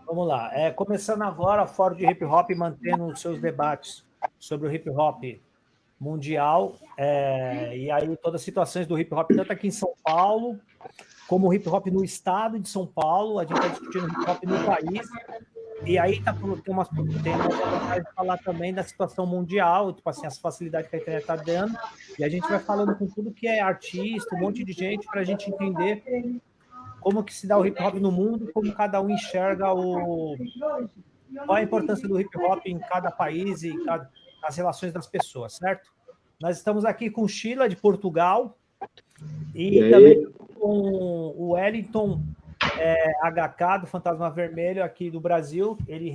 Vamos lá. Começando agora, Fórum de Hip Hop mantendo os seus debates sobre o hip hop mundial, e aí todas as situações do hip hop, tanto aqui em São Paulo, como o hip hop no estado de São Paulo. A gente está discutindo hip hop no país, e aí tem umas vantagens de falar também da situação mundial, tipo assim, as facilidades que a internet está dando, e a gente vai falando com tudo que é artista, um monte de gente, para a gente entender como que se dá o hip hop no mundo, como cada um enxerga qual a importância do hip hop em cada país e as relações das pessoas, certo? Nós estamos aqui com Sheila, de Portugal, e também com o Wellington HK, do Fantasma Vermelho, aqui do Brasil. Ele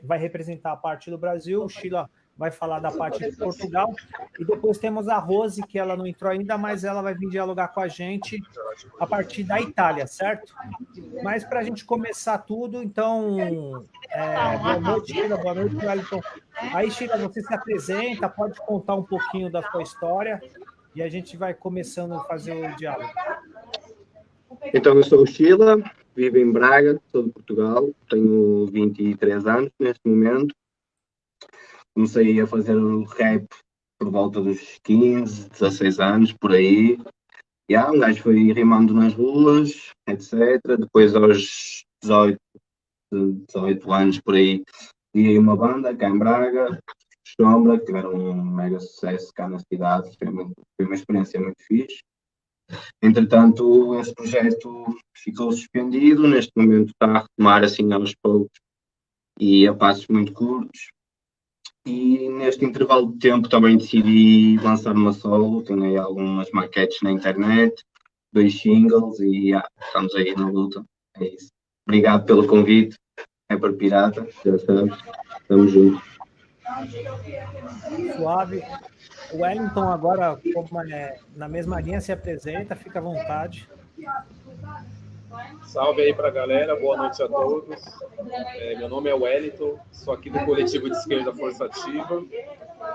vai representar a parte do Brasil, o Sheila vai falar da parte de Portugal, e depois temos a Rose, que ela não entrou ainda, mas ela vai vir dialogar com a gente a partir da Itália, certo? Mas para a gente começar tudo, então, boa noite, Sheila, boa noite, Wellington. Aí, Sheila, você se apresenta, pode contar um pouquinho da sua história, e a gente vai começando a fazer o diálogo. Então, eu sou o Sheila, vivo em Braga, sou de Portugal, tenho 23 anos neste momento. Comecei a fazer o rap por volta dos 15, 16 anos, por aí. Um gajo foi rimando nas ruas, etc. Depois, aos 18 anos, por aí, criei uma banda cá em Braga, Sombra, que tiveram um mega sucesso cá na cidade. Foi uma experiência muito fixe. Entretanto, esse projeto ficou suspendido. Neste momento está a retomar assim aos poucos e a passos muito curtos. E neste intervalo de tempo também decidi lançar uma solo. Tenho aí algumas maquetes na internet, 2 singles e estamos aí na luta. É isso. Obrigado pelo convite. É para Pirata, já sabes. Estamos juntos. Suave. O Wellington agora, como na mesma linha, se apresenta, fica à vontade. Salve aí para a galera, boa noite a todos. Meu nome é Wellington, sou aqui do coletivo de esquerda Força Ativa,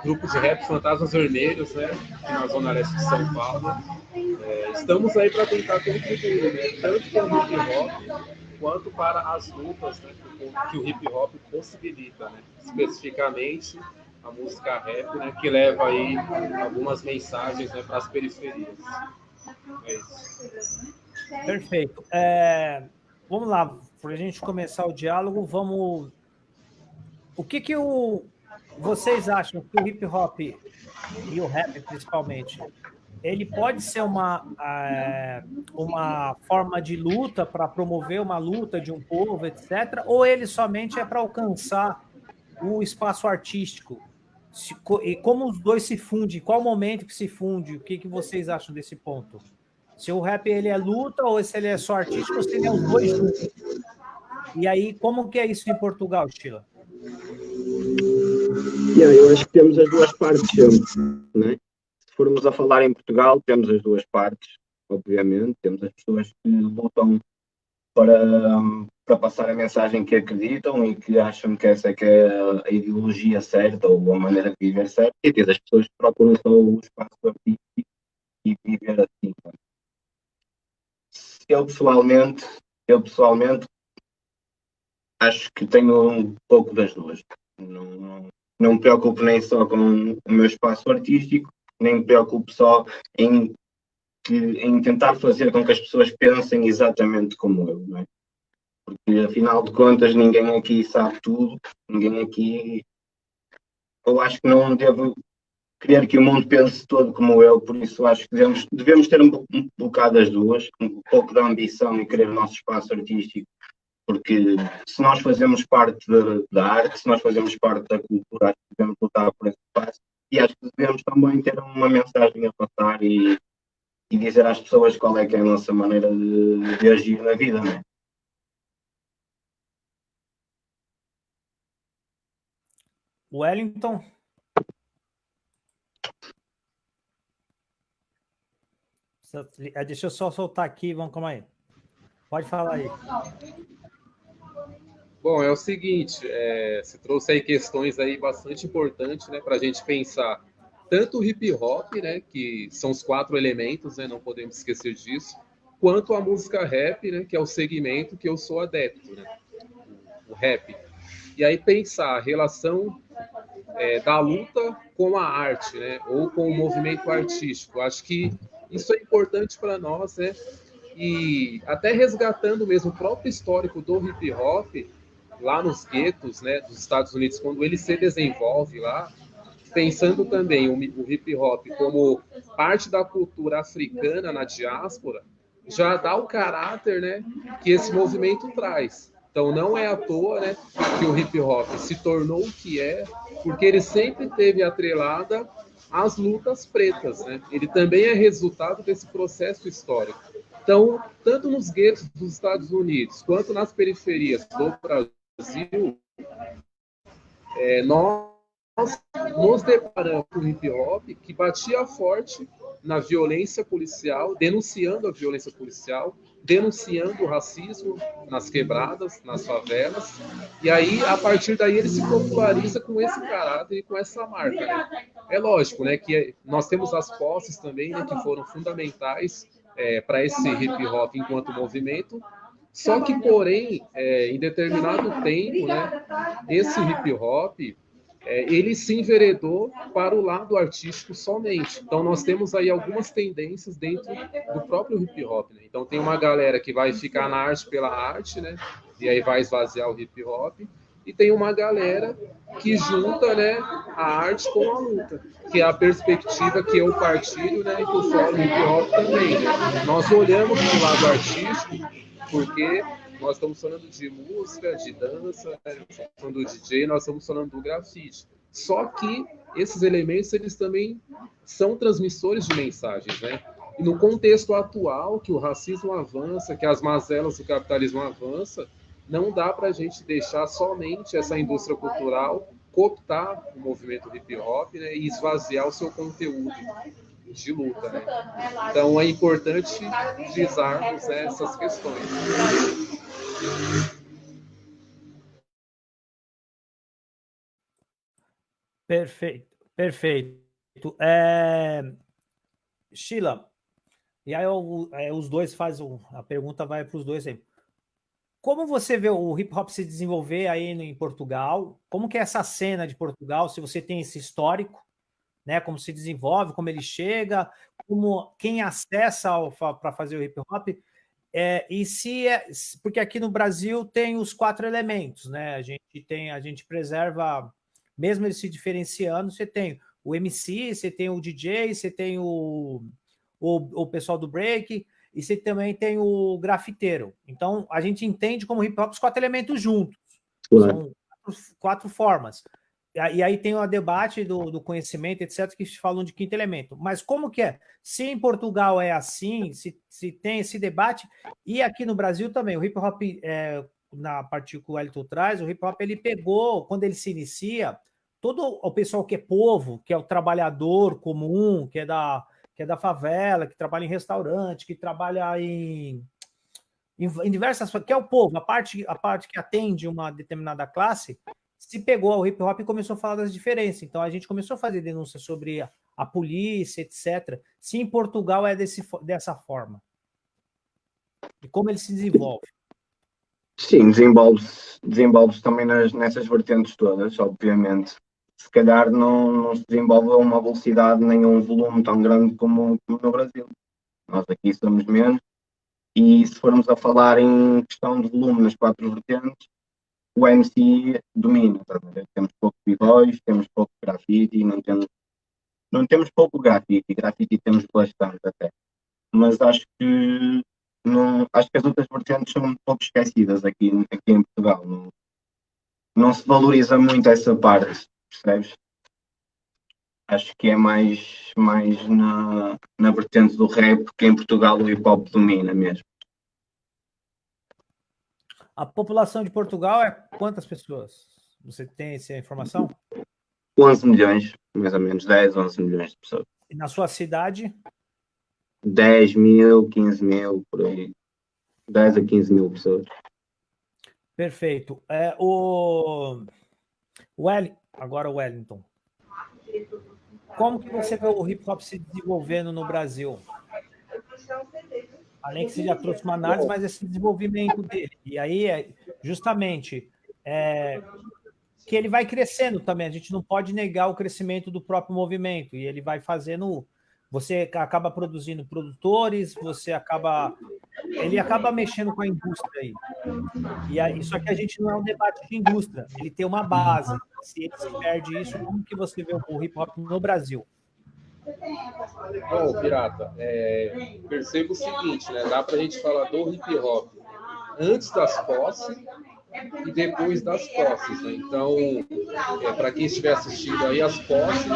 grupo de rap Fantasmas Vermelhos, né, aqui na Zona Leste de São Paulo. Estamos aí para tentar contribuir, né, tanto para o hip hop quanto para as lutas, né, que o hip hop possibilita, né, especificamente a música rap, né, que leva aí algumas mensagens, né, para as periferias. É isso. Perfeito. Vamos lá, para a gente começar o diálogo, vamos... O que vocês acham que o hip hop e o rap, principalmente, ele pode ser uma forma de luta para promover uma luta de um povo, etc., ou ele somente é para alcançar o espaço artístico? E como os dois se fundem? Qual momento que se funde? O que vocês acham desse ponto? Se o rap ele é luta, ou se ele é só artístico, ou se ele é os dois juntos? E aí, como que é isso em Portugal, Sheila? Eu acho que temos as duas partes sempre, né? Se formos a falar em Portugal, temos as duas partes, obviamente. Temos as pessoas que lutam para passar a mensagem que acreditam e que acham que essa é que é a ideologia certa ou a maneira de viver certa. E temos as pessoas que procuram só o espaço artístico e viver assim. Eu pessoalmente acho que tenho um pouco das duas. Não me preocupo nem só com o meu espaço artístico, nem me preocupo só em tentar fazer com que as pessoas pensem exatamente como eu, não é? Porque afinal de contas ninguém aqui sabe tudo, ninguém aqui... Eu acho que não devo querer que o mundo pense todo como eu, por isso acho que devemos ter um bocado das duas, um pouco da ambição e querer o nosso espaço artístico, porque se nós fazemos parte da arte, se nós fazemos parte da cultura, acho que devemos lutar por esse espaço e acho que devemos também ter uma mensagem a passar e dizer às pessoas qual é que é a nossa maneira de agir na vida, não é? Wellington? Deixa eu só soltar aqui, vamos, calma aí. Pode falar aí. Bom, é o seguinte, você trouxe aí questões aí bastante importantes, né, para a gente pensar tanto o hip hop, né, que são os 4 elementos, né, não podemos esquecer disso, quanto a música rap, né, que é o segmento que eu sou adepto, né, o rap. E aí pensar a relação da luta com a arte, né, ou com o movimento artístico. Acho que isso é importante para nós, né, e até resgatando mesmo o próprio histórico do hip hop, lá nos guetos, né, dos Estados Unidos, quando ele se desenvolve lá, pensando também o hip hop como parte da cultura africana na diáspora, já dá o caráter, né, que esse movimento traz. Então não é à toa, né, que o hip hop se tornou o que é, porque ele sempre teve atrelada às lutas pretas, né? Ele também é resultado desse processo histórico. Então, tanto nos guetos dos Estados Unidos quanto nas periferias do Brasil, nós nos deparamos com o hip hop que batia forte na violência policial, denunciando a violência policial, denunciando o racismo nas quebradas, nas favelas, e aí, a partir daí, ele se populariza com esse caráter e com essa marca, né? É lógico, né, que nós temos as posses também, né, que foram fundamentais para esse hip hop enquanto movimento, só que, porém, em determinado tempo, né, esse hip hop ele se enveredou para o lado artístico somente. Então, nós temos aí algumas tendências dentro do próprio hip hop. Né? Então, tem uma galera que vai ficar na arte pela arte, né? E aí vai esvaziar o hip hop. E tem uma galera que junta, né, a arte com a luta, que é a perspectiva que eu partilho, né, e que o fórum hip hop também. Né? Nós olhamos para o lado artístico porque nós estamos falando de música, de dança, né? Nós estamos falando do DJ, nós estamos falando do grafite. Só que esses elementos, eles também são transmissores de mensagens, né? E no contexto atual, que o racismo avança, que as mazelas do capitalismo avançam, não dá para a gente deixar somente essa indústria cultural cooptar o movimento hip hop, né, e esvaziar o seu conteúdo de luta. Né? Então é importante frisarmos, né, essas questões. Perfeito, perfeito. Sheila, e aí os dois fazem a pergunta, vai para os dois aí. Como você vê o hip hop se desenvolver aí em Portugal? Como que é essa cena de Portugal, se você tem esse histórico, né? Como se desenvolve, como ele chega, como quem acessa para fazer o hip hop, e porque aqui no Brasil tem os 4 elementos, né? A gente preserva, mesmo ele se diferenciando, você tem o MC, você tem o DJ, você tem o pessoal do break, e você também tem o grafiteiro. Então, a gente entende como hip hop os 4 elementos juntos. Claro. São 4 formas. E aí tem o debate do conhecimento, etc., que falam de 5º elemento. Mas como que é? Se em Portugal é assim, se tem esse debate, e aqui no Brasil também, o hip hop, na parte que o Wellington traz, o hip hop ele pegou, quando ele se inicia, todo o pessoal que é povo, que é o trabalhador comum, que é da favela, que trabalha em restaurante, que trabalha em diversas, que é o povo, a parte que atende uma determinada classe, se pegou ao hip hop e começou a falar das diferenças. Então a gente começou a fazer denúncias sobre a polícia, etc. Se em Portugal é dessa forma. E como ele se desenvolve. Sim, desenvolve-se também nessas vertentes todas, obviamente. Se calhar não se desenvolve a uma velocidade nem a um volume tão grande como no Brasil. Nós aqui somos menos. E se formos a falar em questão de volume nas 4 vertentes, o MC domina. Temos pouco b-boys, temos pouco grafite, não temos pouco grafite temos bastante até. Mas acho que as outras vertentes são um pouco esquecidas aqui em Portugal. Não se valoriza muito essa parte, percebes? Acho que é mais na vertente do rap que em Portugal o hip hop domina mesmo. A população de Portugal é quantas pessoas? Você tem essa informação? 11 milhões, mais ou menos, 10, 11 milhões de pessoas. E na sua cidade? 10 mil, 15 mil, por aí. 10 a 15 mil pessoas. Perfeito. Agora o Wellington. Como que você vê o hip hop se desenvolvendo no Brasil? Além que você já trouxe uma análise, mas esse desenvolvimento dele. E aí, justamente, que ele vai crescendo também. A gente não pode negar o crescimento do próprio movimento. E ele vai fazendo... Você acaba produzindo produtores, ele acaba mexendo com a indústria aí. E aí, só que a gente não é um debate de indústria, ele tem uma base. Se ele se perde isso, como que você vê o hip hop no Brasil? Bom, Pirata, perceba o seguinte, né? Dá para a gente falar do hip hop antes das posses e depois das posses, né? Então, para quem estiver assistindo aí, as posses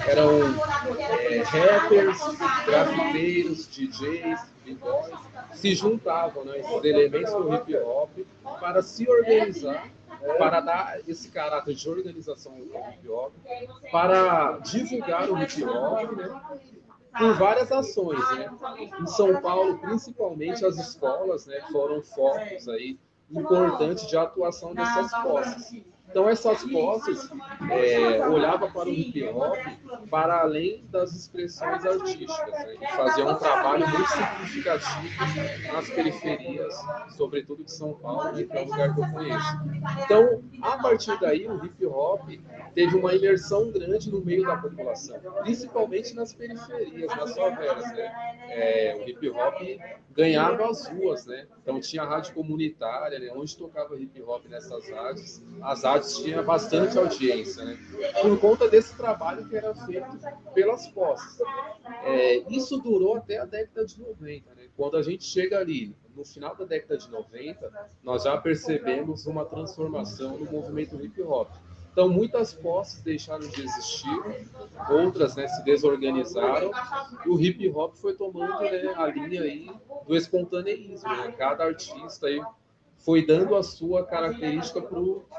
eram rappers, grafiteiros, DJs, b-boys, se juntavam, né, esses elementos do hip hop para se organizar, para dar esse caráter de organização do hip hop, para divulgar o hip hop, né, com várias ações, né? Em São Paulo, principalmente, as escolas, né, foram focos aí importantes de atuação dessas posses. Então, essas posses olhavam para o hip hop para além das expressões artísticas, né? E faziam um trabalho muito significativo nas periferias, sobretudo de São Paulo, que é o lugar que eu conheço. Então, a partir daí, o hip hop teve uma imersão grande no meio da população, principalmente nas periferias, nas favelas, né? O hip hop ganhava as ruas, né? Então tinha a rádio comunitária, né? Onde tocava hip hop nessas rádios, as rádios tinham bastante audiência, né? Por conta desse trabalho que era feito pelas posses. Isso durou até a década de 90, né? Quando a gente chega ali no final da década de 90, nós já percebemos uma transformação no movimento hip hop. Então, muitas posses deixaram de existir, outras, né, se desorganizaram, e o hip hop foi tomando, né, a linha aí do espontaneísmo, né? Cada artista aí foi dando a sua característica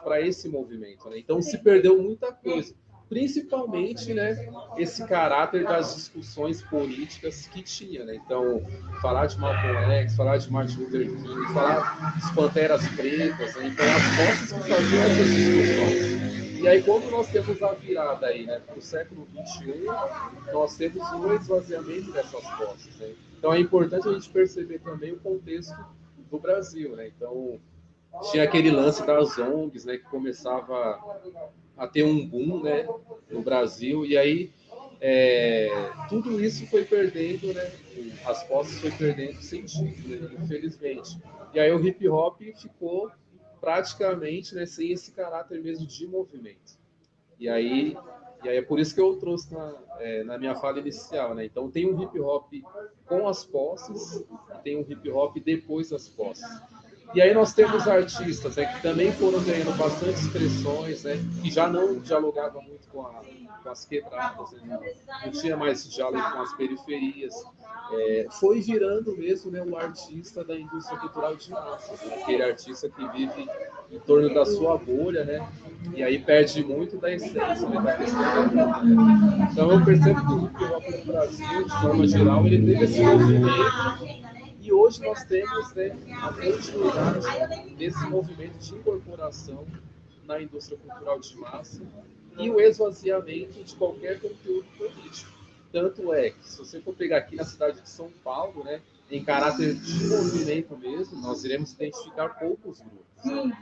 para esse movimento, né? Então, se perdeu muita coisa, principalmente, né, esse caráter das discussões políticas que tinha, né? Então, falar de Malcolm X, falar de Martin Luther King, falar dos Panteras Pretas, né? Então, as posses que faziam essas discussões. E aí, quando nós temos a virada aí, né, para o século XXI, nós temos um esvaziamento dessas posses, né? Então, é importante a gente perceber também o contexto do Brasil, né? Então, tinha aquele lance das ONGs, né, que começava a ter um boom, né, no Brasil, e aí tudo isso foi perdendo, né, as posses foi perdendo sentido, né, infelizmente. E aí o hip hop ficou praticamente, né, sem esse caráter mesmo de movimento. E aí é por isso que eu trouxe na minha fala inicial, né? Então tem um hip hop com as posses e tem um hip hop depois das posses. E aí nós temos artistas, né, que também foram ganhando bastante expressões, né, que já não dialogavam muito com as quebradas, né, não tinha mais esse diálogo com as periferias. Foi virando mesmo, né, o artista da indústria cultural de massa, né, aquele artista que vive em torno da sua bolha, né, e aí perde muito da essência, né, da questão da vida, né. Então eu percebo que o hip hop no Brasil, de forma geral, ele teve esse movimento. E hoje nós temos, né, a continuidade desse movimento de incorporação na indústria cultural de massa e o esvaziamento de qualquer conteúdo político. Tanto é que, se você for pegar aqui na cidade de São Paulo, né, em caráter de movimento mesmo, nós iremos identificar poucos grupos.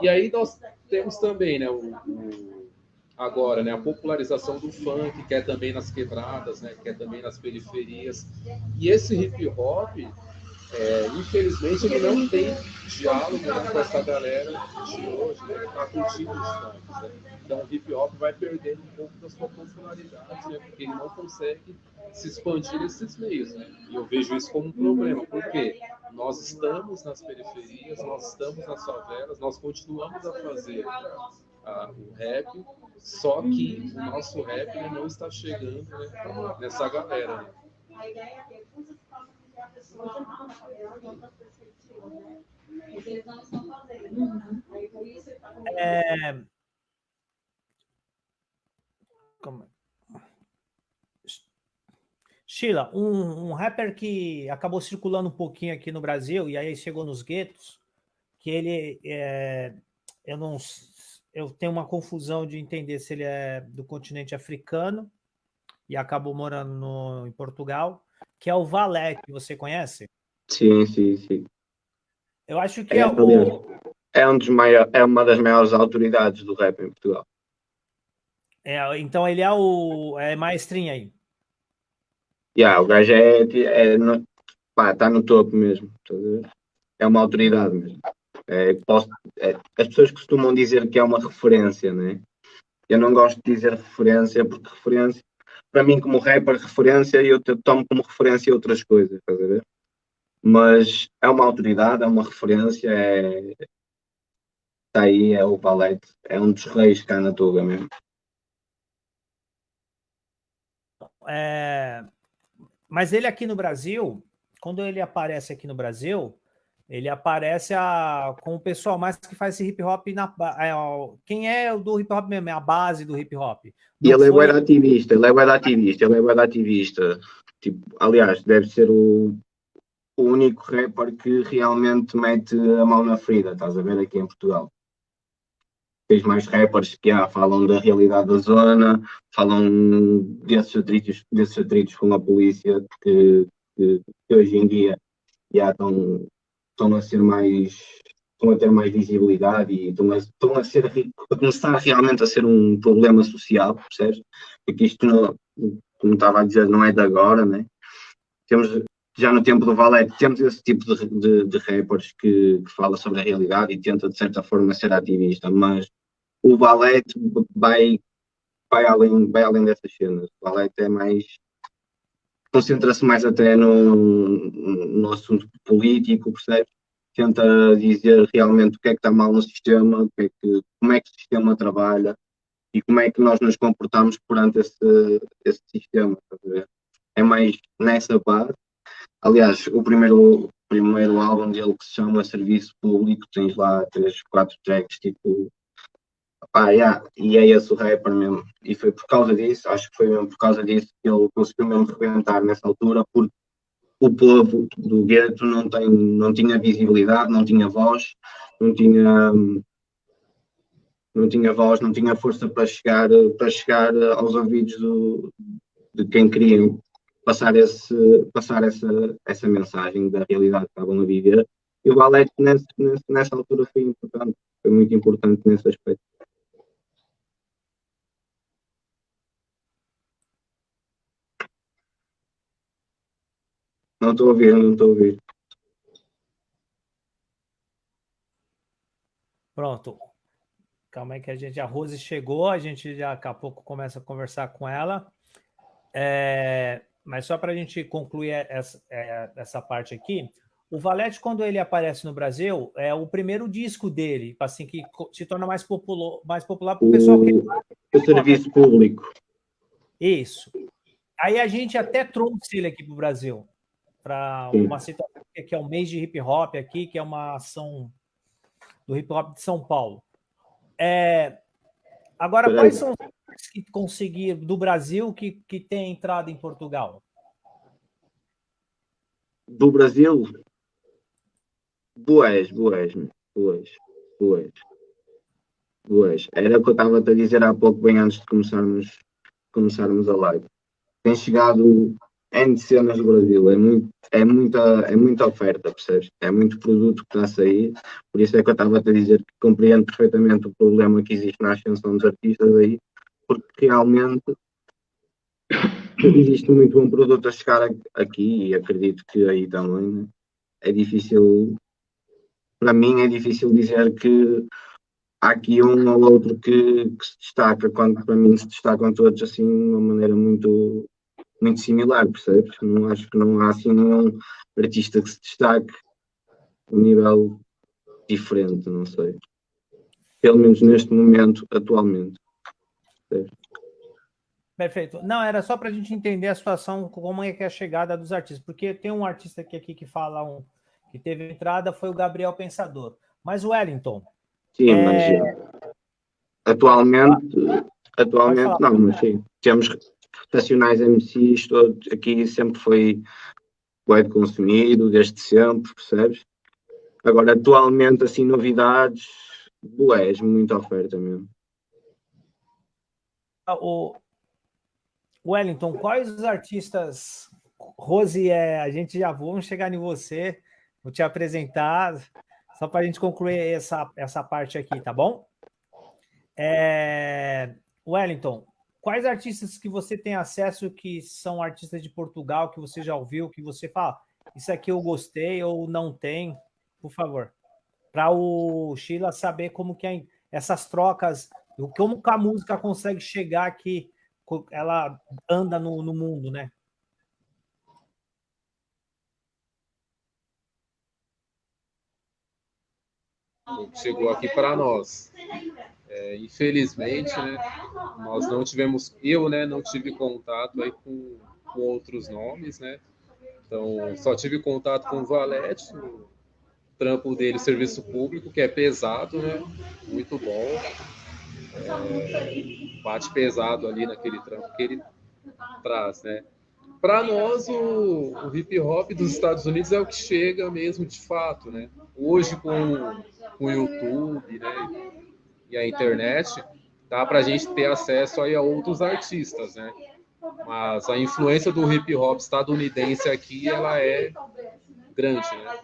E aí nós temos também, né, agora, né, a popularização do funk, que é também nas quebradas, né, que é também nas periferias. E esse hip hop, infelizmente, ele não tem diálogo, né, com essa galera de hoje, né, que está curtindo os funks, né? Então o hip hop vai perdendo um pouco da sua popularidade, né, porque ele não consegue se expandir nesses meios, né? E eu vejo isso como um problema, porque nós estamos nas periferias, nós estamos nas favelas, nós continuamos a fazer o rap, só que o nosso rap, né, não está chegando, né, nessa galera, né? Sheila, um rapper que acabou circulando um pouquinho aqui no Brasil e aí chegou nos guetos, que ele eu tenho uma confusão de entender se ele é do continente africano e acabou morando em Portugal, que é o Valete, você conhece? Sim, sim, sim. Eu acho que É, é aliás, o. é uma das maiores autoridades do rap em Portugal. Então ele é o maestrinho aí. O gajo pá, está no topo mesmo. Estás a ver? É uma autoridade mesmo. As pessoas costumam dizer que é uma referência, né? Eu não gosto de dizer referência, porque referência, para mim, como rapper, referência, eu tomo como referência outras coisas, estás a ver? Mas é uma autoridade, é uma referência, está aí, é o Valete, é um dos reis cá na Tuga mesmo. Mas ele aqui no Brasil, quando ele aparece aqui no Brasil, ele aparece com o pessoal mais que faz esse hip hop quem é o do hip hop mesmo, é a base do hip hop. E Não ele é bué foi. ativista, ele é bué ativista, ele é bué ativista. Tipo, aliás, deve ser o único rapper que realmente mete a mão na ferida, estás a ver, aqui em Portugal. Tens mais rappers que falam da realidade da zona, falam desses atritos com a polícia que hoje em dia estão a ser mais, estão a ter mais visibilidade e a começar realmente a ser um problema social, percebes? Porque isto, não, como estava a dizer, não é de agora, né? Temos, já no tempo do Valete, temos esse tipo de rappers que fala sobre a realidade e tenta, de certa forma, ser ativista, mas o Valete vai além dessas cenas. O Valete é mais concentra-se mais até no assunto político, percebes? Tenta dizer realmente o que é que está mal no sistema, como é que o sistema trabalha e como é que nós nos comportamos perante esse sistema. É mais nessa base. Aliás, o primeiro álbum dele que se chama Serviço Público, tens lá 3, 4 tracks, tipo, e é esse o rapper mesmo. E foi por causa disso, acho que foi mesmo por causa disso que ele conseguiu mesmo rebentar nessa altura, porque o povo do gueto não tinha visibilidade, não tinha voz, não tinha, não tinha voz, não tinha força para chegar aos ouvidos de quem queria passar essa mensagem da realidade que estavam a viver. E o Valete nessa altura foi importante, foi muito importante nesse aspecto. Não estou a ouvir, não estou a ouvir. Pronto. Calma aí que a Rose chegou, a gente já daqui a pouco começa a conversar com ela. Mas só para a gente concluir essa parte aqui, o Valete, quando ele aparece no Brasil, é o primeiro disco dele, assim, que se torna mais popular para o pessoal que... O serviço público. Isso. Aí a gente até trouxe ele aqui para o Brasil, para uma situação que é o mês de hip hop aqui, que é uma ação do hip hop de São Paulo. Agora, quais são os que conseguiram do Brasil que tem entrado em Portugal? Do Brasil, boas. Era o que eu estava a dizer há pouco, bem antes de começarmos a live. Tem chegado N cenas do Brasil, é muita oferta, percebes? É muito produto que está a sair, por isso é que eu estava a dizer que compreendo perfeitamente o problema que existe na ascensão dos artistas aí, porque realmente existe muito bom produto a chegar aqui e acredito que aí também, né? É difícil, para mim é difícil dizer que há aqui um ou outro que se destaca, quando para mim se destacam todos assim de uma maneira muito, muito similar, percebes? Não acho que não há assim nenhum artista que se destaque a um nível diferente, não sei. Pelo menos neste momento, atualmente. Percebes? Perfeito. Não, era só para a gente entender a situação, como é que é a chegada dos artistas, porque tem um artista aqui que fala que teve entrada, foi o Gabriel Pensador. Mas o Wellington... Sim, mas atualmente não, mas sim. Temos nacionais MCs, todos, aqui sempre foi bué de consumido, desde sempre, percebes? Agora, atualmente, assim, novidades, bués, muita oferta mesmo. O Wellington, quais os artistas... Rose, a gente já vamos chegar em você, Vou te apresentar, só para a gente concluir essa parte aqui, tá bom? Wellington, quais artistas que você tem acesso que são artistas de Portugal, que você já ouviu, que você fala, isso aqui eu gostei ou não tem, por favor? Para o Sheila saber como que é essas trocas, como que a música consegue chegar aqui, ela anda no mundo, né? Chegou aqui para nós. Infelizmente, né, nós não tivemos, eu, né, não tive contato aí com outros nomes, né? Então, só tive contato com o Valete, o trampo dele, serviço público, que é pesado, né? Muito bom. Bate pesado ali naquele trampo que ele traz, né? Para nós, o hip hop dos Estados Unidos é o que chega mesmo de fato, né? Hoje, com o YouTube, né, e a internet, dá para a gente ter acesso aí a outros artistas, né? Mas a influência do hip hop estadunidense aqui, ela é grande, né?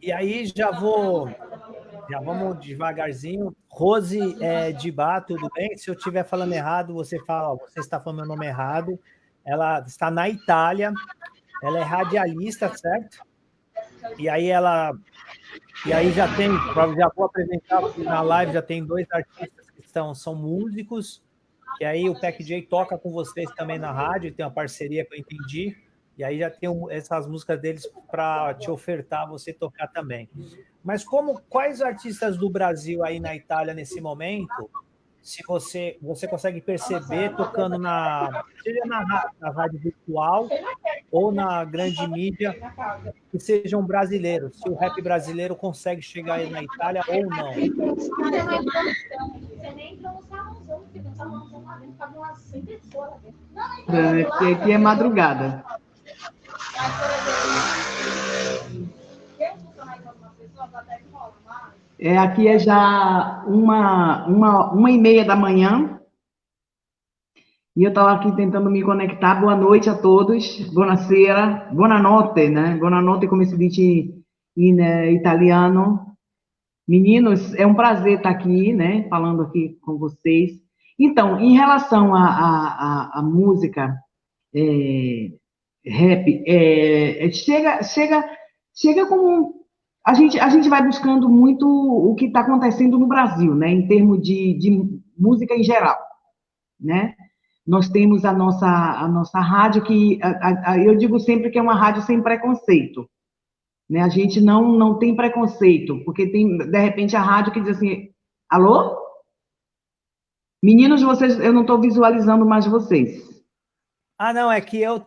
E aí já vamos devagarzinho. Rose Dibá, tudo bem? Se eu estiver falando errado, você fala, você está falando meu nome errado. Ela está na Itália, ela é radialista, certo? E aí já vou apresentar na live, já tem 2 artistas que são músicos, que aí o Pac J toca com vocês também na rádio, tem uma parceria que eu entendi, e aí já tem essas músicas deles para te ofertar, você tocar também. Mas quais artistas do Brasil aí na Itália nesse momento, se você consegue perceber tocando seja na rádio virtual ou na grande mídia, que sejam brasileiros, se o rap brasileiro consegue chegar aí na Itália ou não? Aqui é madrugada. Aqui é já 1h30 da manhã. E eu estava aqui tentando me conectar. Boa noite a todos. Buonasera. Buonanotte, né? Buonanotte, como se diz em italiano. Meninos, é um prazer estar aqui, né? Falando aqui com vocês. Então, em relação à música rap, chega como a gente vai buscando muito o que está acontecendo no Brasil, né? Em termos de música em geral, né? Nós temos a nossa rádio que eu digo sempre que é uma rádio sem preconceito, né? A gente não tem preconceito, porque tem de repente a rádio que diz assim, alô? Meninos, eu não estou visualizando mais vocês. Não, é que eu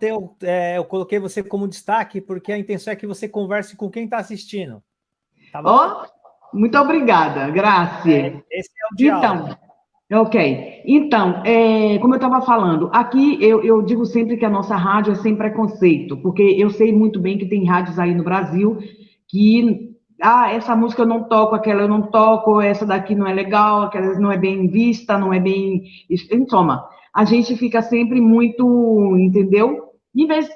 coloquei você como destaque, porque a intenção é que você converse com quem está assistindo. Tá bom? Muito obrigada, Gracie. Esse é o diálogo. Ok. Então, como eu estava falando, aqui eu digo sempre que a nossa rádio é sem preconceito, porque eu sei muito bem que tem rádios aí no Brasil que, essa música eu não toco, aquela eu não toco, essa daqui não é legal, aquela não é bem vista, não é bem... Em soma, a gente fica sempre muito, entendeu? Em vez,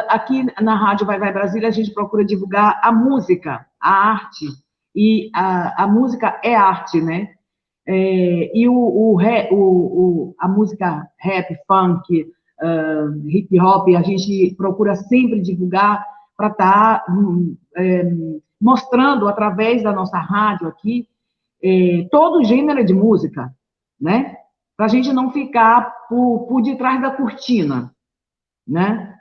aqui na Rádio Vai Vai Brasília, a gente procura divulgar a música, a arte, e a música é arte, né? E a música rap, funk, hip hop, a gente procura sempre divulgar para estar mostrando através da nossa rádio aqui todo gênero de música, né? Para a gente não ficar por detrás da cortina, né?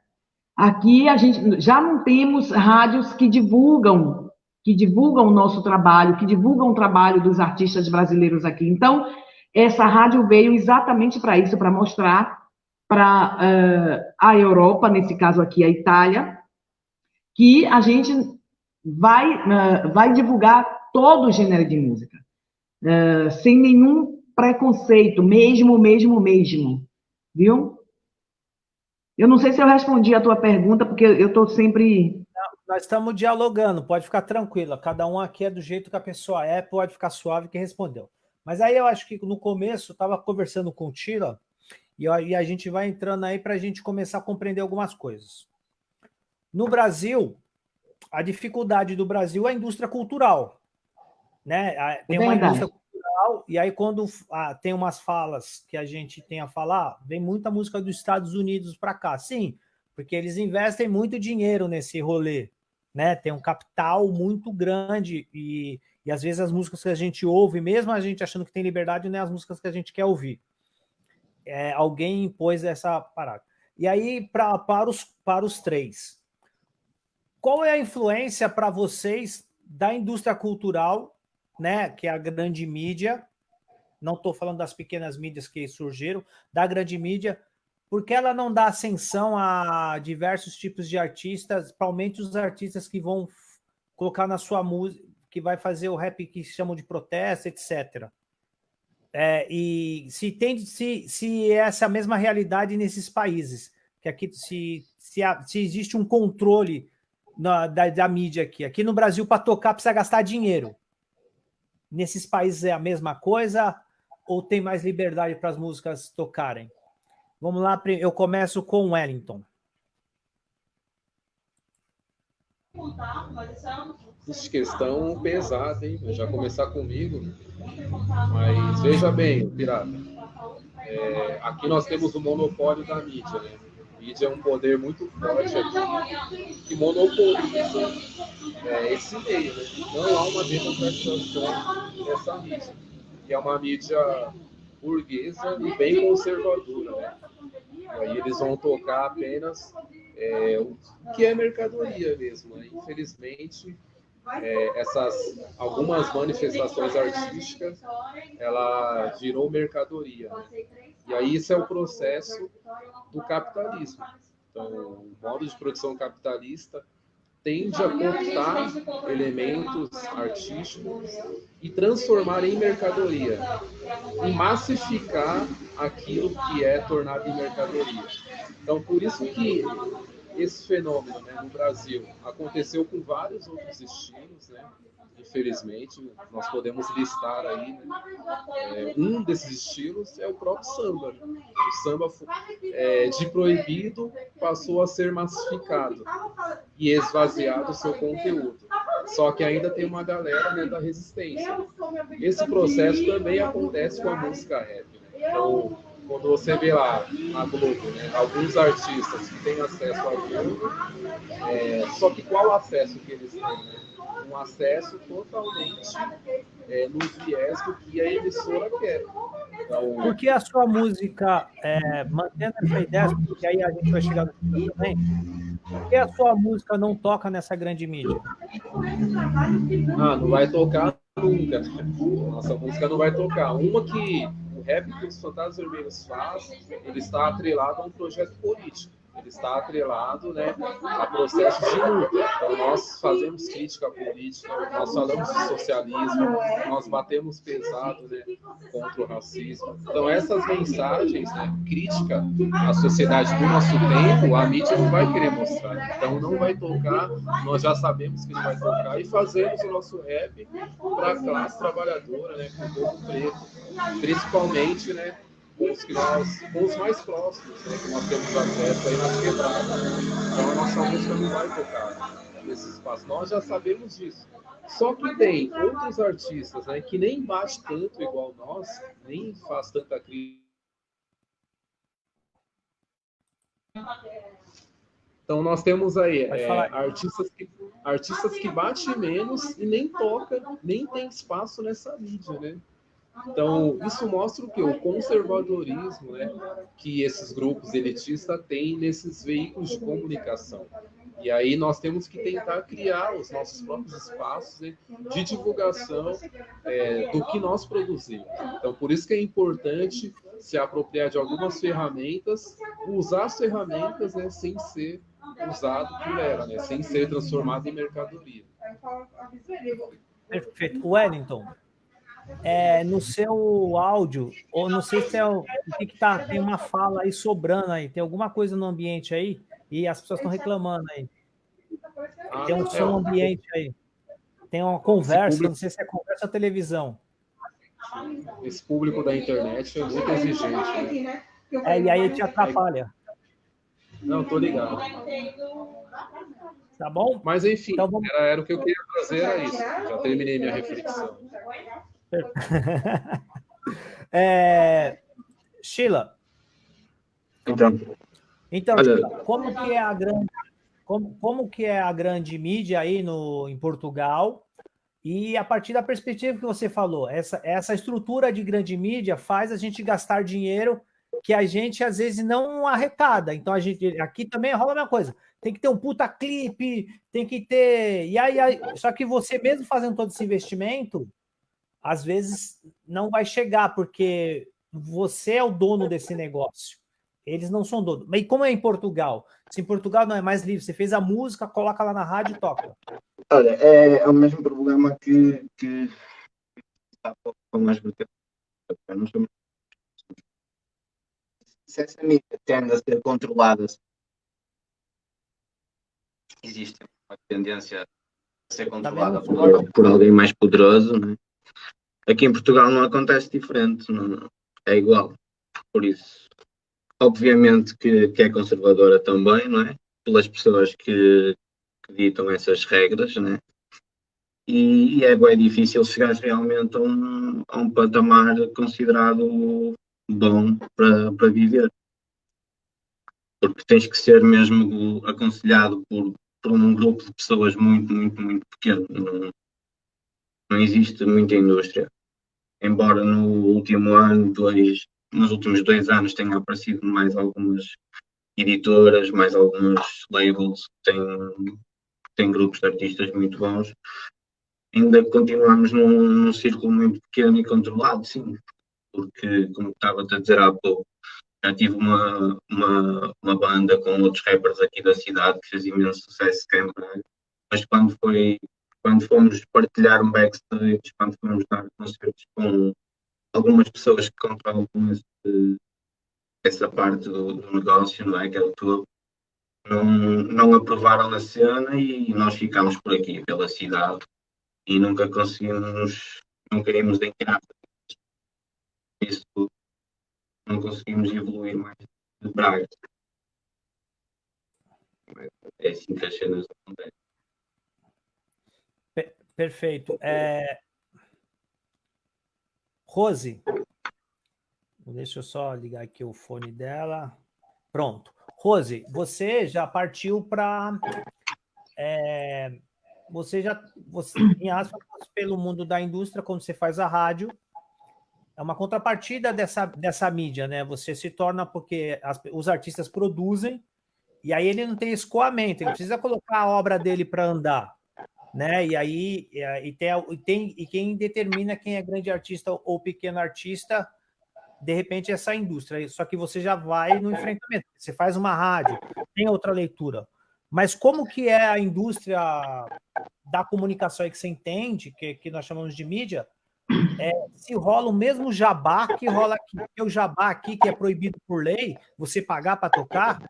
Aqui a gente já não temos rádios que divulgam o nosso trabalho, que divulgam o trabalho dos artistas brasileiros aqui. Então, essa rádio veio exatamente para isso, para mostrar para a Europa, nesse caso aqui a Itália, que a gente vai divulgar todo o gênero de música, sem nenhum preconceito, mesmo, viu? Eu não sei se eu respondi a tua pergunta, porque eu estou sempre... Nós estamos dialogando, pode ficar tranquila. Cada um aqui é do jeito que a pessoa é, pode ficar suave que respondeu. Mas aí eu acho que no começo eu estava conversando com o Tila E a gente vai entrando aí para a gente começar a compreender algumas coisas. No Brasil, a dificuldade do Brasil é a indústria cultural, né? Tem uma indústria cultural, e aí quando tem umas falas que a gente tem a falar, vem muita música dos Estados Unidos para cá. Sim, porque eles investem muito dinheiro nesse rolê, né? Tem um capital muito grande e às vezes as músicas que a gente ouve, mesmo a gente achando que tem liberdade, não é as músicas que a gente quer ouvir. Alguém impôs essa parada. E aí, para os três, qual é a influência para vocês da indústria cultural, né, que é a grande mídia? Não estou falando das pequenas mídias que surgiram, da grande mídia, porque ela não dá ascensão a diversos tipos de artistas, principalmente os artistas que vão colocar na sua música, que vai fazer o rap que chamam de protesto, etc. E se essa é a mesma realidade nesses países, que aqui se existe um controle da mídia aqui. Aqui no Brasil, para tocar, precisa gastar dinheiro. Nesses países é a mesma coisa ou tem mais liberdade para as músicas tocarem? Vamos lá, eu começo com o Wellington. Questão pesada, hein? Já começar comigo. Mas veja bem, Pirata. Aqui nós temos o monopólio da mídia, né? A mídia é um poder muito forte aqui que monopoliza esse meio, né? Não há uma democratização dessa mídia. E é uma mídia burguesa e bem conservadora, né? Aí eles vão tocar apenas o que é mercadoria mesmo, né? Infelizmente, algumas manifestações artísticas, ela virou mercadoria. E aí isso é o processo do capitalismo. Então, o modo de produção capitalista tende a cooptar elementos artísticos e transformar em mercadoria, e massificar aquilo que é tornado em mercadoria. Então, por isso que esse fenômeno, né, no Brasil aconteceu com vários outros estilos, né? Infelizmente, nós podemos listar aí, né? Um desses estilos é o próprio samba. O samba, de proibido, passou a ser massificado e esvaziado o seu conteúdo. Só que ainda tem uma galera, né, da resistência. Esse processo também acontece com a música rap, né? Então, quando você vê lá na Globo, né, alguns artistas que têm acesso à Globo, só que qual acesso que eles têm, né? Um acesso totalmente no viés do que a emissora quer. Então, por que a sua música, mantendo essa ideia, porque aí a gente vai chegar no final também, por que a sua música não toca nessa grande mídia? Não vai tocar nunca. Nossa música não vai tocar. Uma que o rap que os Fantasmas Vermelhos faz, ele está atrelado a um projeto político. Ele está atrelado, né, a processo de luta. Então, nós fazemos crítica política, nós falamos de socialismo, nós batemos pesado, né, contra o racismo. Então, essas mensagens, né, crítica à sociedade do nosso tempo, a mídia não vai querer mostrar. Então, não vai tocar, nós já sabemos que não vai tocar, e fazemos o nosso rap para a classe trabalhadora, né, para o povo preto, principalmente, né, com os mais próximos, né, que nós temos acesso aí nas quebradas. Então a nossa música não vai tocar nesse espaço. Nós já sabemos disso. Só que tem outros artistas, né, que nem bate tanto igual nós, nem faz tanta crítica. Então nós temos aí artistas que batem menos e nem toca, nem tem espaço nessa mídia, né? Então, isso mostra o quê? O conservadorismo, né, que esses grupos elitistas têm nesses veículos de comunicação. E aí nós temos que tentar criar os nossos próprios espaços, né, de divulgação do que nós produzimos. Então, por isso que é importante se apropriar de algumas ferramentas, usar as ferramentas, né, sem ser usado por ela, né, sem ser transformado em mercadoria. Perfeito. Wellington, no seu áudio, ou não sei se o que tá, tem uma fala aí sobrando aí, tem alguma coisa no ambiente aí, e as pessoas estão reclamando aí. Tem um som ambiente aí. Tem uma conversa, não sei se é conversa ou televisão. Esse público da internet é muito exigente, né? E aí te atrapalha. Não, tô ligado. Tá bom? Mas, enfim, Então, vamos... era o que eu queria trazer, era isso. Já terminei minha reflexão. Sheila. Então, Sheila, como que é a grande mídia aí em Portugal? E a partir da perspectiva que você falou, essa estrutura de grande mídia faz a gente gastar dinheiro que a gente às vezes não arrecada. Então aqui também rola a mesma coisa. Tem que ter um puta clipe, tem que ter. Só que você mesmo fazendo todo esse investimento, às vezes não vai chegar, porque você é o dono desse negócio. Eles não são donos. Mas como é em Portugal? Se em Portugal não é mais livre, você fez a música, coloca lá na rádio e toca. Olha, é o mesmo problema que há pouco com as vertentes. Se essa mídia tende a ser controlada, existe uma tendência a ser controlada por alguém mais poderoso, né? Aqui em Portugal não acontece diferente, não, é igual. Por isso, obviamente que é conservadora também, não é? Pelas pessoas que ditam essas regras, né? E é bem difícil chegar realmente a um patamar considerado bom para viver. Porque tens que ser mesmo aconselhado por um grupo de pessoas muito, muito, muito pequeno. Não existe muita indústria. Embora nos últimos 2 anos tenham aparecido mais algumas editoras, mais alguns labels que têm grupos de artistas muito bons, ainda continuamos num círculo muito pequeno e controlado, sim. Porque, como estava a dizer há pouco, já tive uma banda com outros rappers aqui da cidade que fez imenso sucesso cá em Braga, mas quando fomos partilhar um backstage, quando fomos dar concertos com algumas pessoas que controlam essa parte do negócio, não é? Que é o todo, não aprovaram a cena e nós ficámos por aqui, pela cidade, e nunca íamos entrar. Isso não conseguimos evoluir mais de Braga. É assim que as cenas acontecem. Perfeito. Rose, deixa eu só ligar aqui o fone dela. Pronto. Rose, você já partiu para... Você, em aspas, pelo mundo da indústria, quando você faz a rádio, é uma contrapartida dessa mídia, né? Você se torna, porque os artistas produzem, e aí ele não tem escoamento, ele precisa colocar a obra dele para andar, né? E aí quem determina quem é grande artista ou pequeno artista, de repente, essa indústria. Só que você já vai no enfrentamento. Você faz uma rádio, tem outra leitura. Mas como que é a indústria da comunicação aí que você entende, que nós chamamos de mídia, se rola o mesmo jabá que rola aqui? Porque o jabá aqui, que é proibido por lei, você pagar para tocar,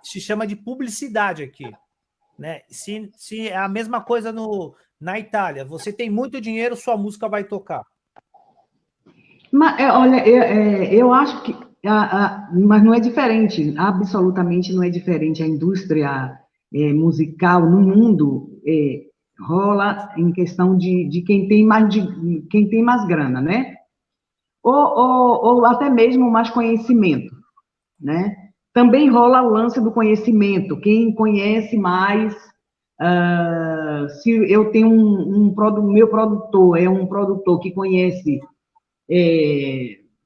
se chama de publicidade aqui. Né? Se é a mesma coisa na Itália, você tem muito dinheiro, sua música vai tocar. Mas, olha, eu acho que... mas não é diferente, absolutamente não é diferente. A indústria musical no mundo rola em questão de quem tem mais grana, né? Ou até mesmo mais conhecimento, né? Também rola o lance do conhecimento. Quem conhece mais, se eu tenho meu produtor é um produtor que conhece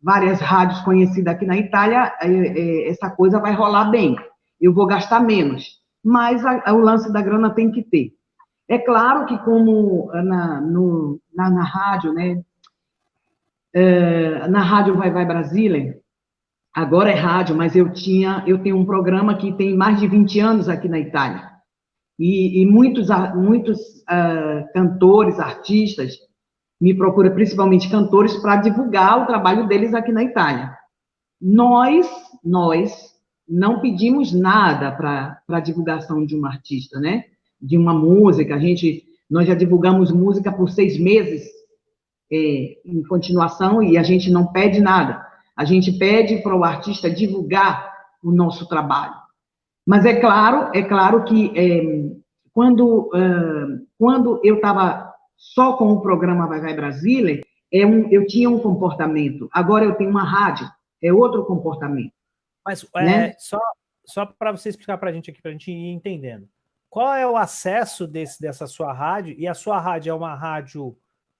várias rádios conhecidas aqui na Itália, essa coisa vai rolar bem. Eu vou gastar menos, mas o lance da grana tem que ter. É claro que como na rádio, né? Na rádio Vai Brasília, agora é rádio, mas eu tenho um programa que tem mais de 20 anos aqui na Itália. E muitos cantores, artistas, me procura principalmente cantores para divulgar o trabalho deles aqui na Itália. Nós não pedimos nada para a divulgação de um artista, né? De uma música. Nós já divulgamos música por 6 meses em continuação e a gente não pede nada. A gente pede para o artista divulgar o nosso trabalho. Mas é claro que quando eu estava só com o programa Vai Vai Brasília, eu tinha um comportamento. Agora eu tenho uma rádio, é outro comportamento. Mas né? só para você explicar para a gente aqui, para a gente ir entendendo. Qual é o acesso dessa sua rádio? E a sua rádio é uma rádio,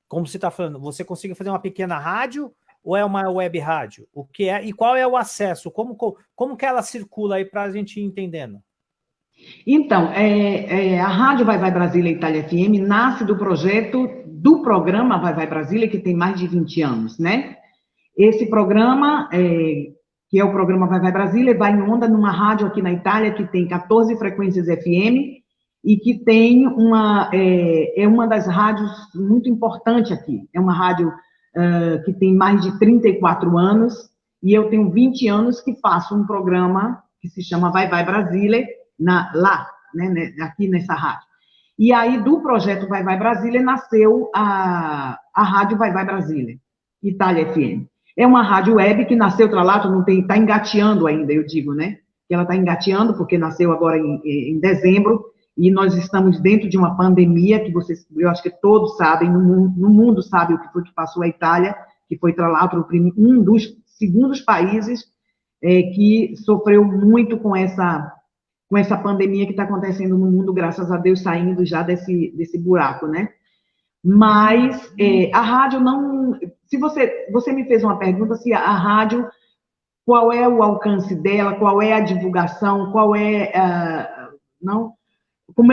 como você está falando, você consegue fazer uma pequena rádio ou é uma web rádio? O que é? E qual é o acesso? Como que ela circula aí para a gente ir entendendo? Então, a Rádio Vai Vai Brasília Itália FM nasce do projeto do programa Vai Vai Brasília, que tem mais de 20 anos, né? Esse programa, que é o programa Vai Vai Brasília, vai em onda numa rádio aqui na Itália que tem 14 frequências FM e que tem uma das rádios muito importante aqui. É uma rádio que tem mais de 34 anos e eu tenho 20 anos que faço um programa que se chama Vai Vai Brasília, lá, né, aqui nessa rádio. E aí, do projeto Vai Vai Brasília, nasceu a Rádio Vai Vai Brasília, Itália FM. É uma rádio web que nasceu, está engateando ainda, eu digo, né? Que ela está engateando, porque nasceu agora em dezembro, e nós estamos dentro de uma pandemia, que eu acho que todos sabem, no mundo sabe o que foi que passou a Itália, que foi um dos segundos países que sofreu muito com essa pandemia que está acontecendo no mundo, graças a Deus, saindo já desse buraco, né? Mas a rádio não... Se você me fez uma pergunta, se a rádio, qual é o alcance dela, qual é a divulgação, como é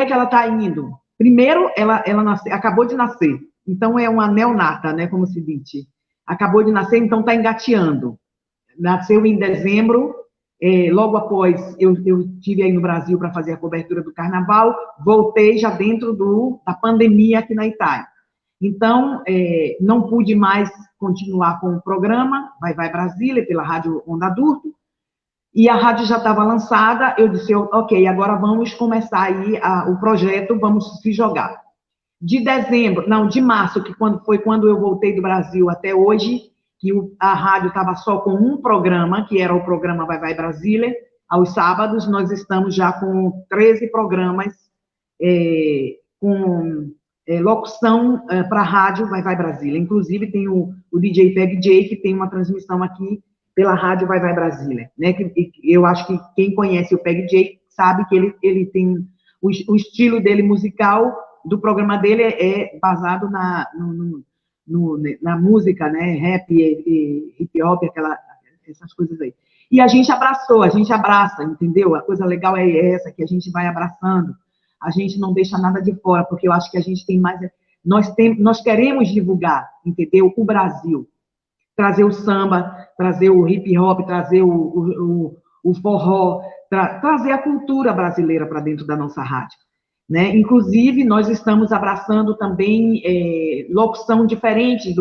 que ela está indo? Primeiro, ela acabou de nascer, então é uma neonata, né, como se diz. Acabou de nascer, então está engateando. Nasceu em dezembro, logo após eu estive aí no Brasil para fazer a cobertura do Carnaval, voltei já dentro da pandemia aqui na Itália. Então, não pude mais continuar com o programa Vai Vai Brasília, pela Rádio Onda Adulto, e a rádio já estava lançada, eu disse, ok, agora vamos começar aí o projeto, vamos se jogar. De março, que foi quando eu voltei do Brasil até hoje, que a rádio estava só com um programa, que era o programa Vai Vai Brasília, aos sábados, nós estamos já com 13 programas com locução para a rádio Vai Vai Brasília. Inclusive, tem o DJ Peg J, que tem uma transmissão aqui pela rádio Vai Vai Brasília. Né? Eu acho que quem conhece o Peg J sabe que ele tem o estilo dele musical, do programa dele é basado na música, né? Rap, hip hop, essas coisas aí. E a gente abraça, entendeu? A coisa legal é essa, que a gente vai abraçando. A gente não deixa nada de fora, porque eu acho que a gente tem mais... Nós queremos divulgar, entendeu? O Brasil. Trazer o samba, trazer o hip hop, trazer o forró, trazer a cultura brasileira para dentro da nossa rádio. Né? Inclusive, nós estamos abraçando também locução diferente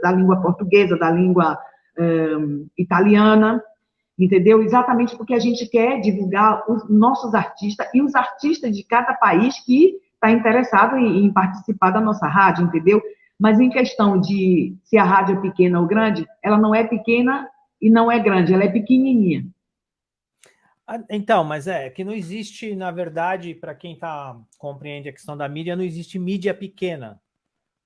da língua portuguesa, da língua italiana, entendeu? Exatamente porque a gente quer divulgar os nossos artistas e os artistas de cada país que está interessado em participar da nossa rádio, entendeu? Mas em questão de se a rádio é pequena ou grande, ela não é pequena e não é grande, ela é pequenininha. Então, mas que não existe, na verdade, para quem compreende a questão da mídia, não existe mídia pequena,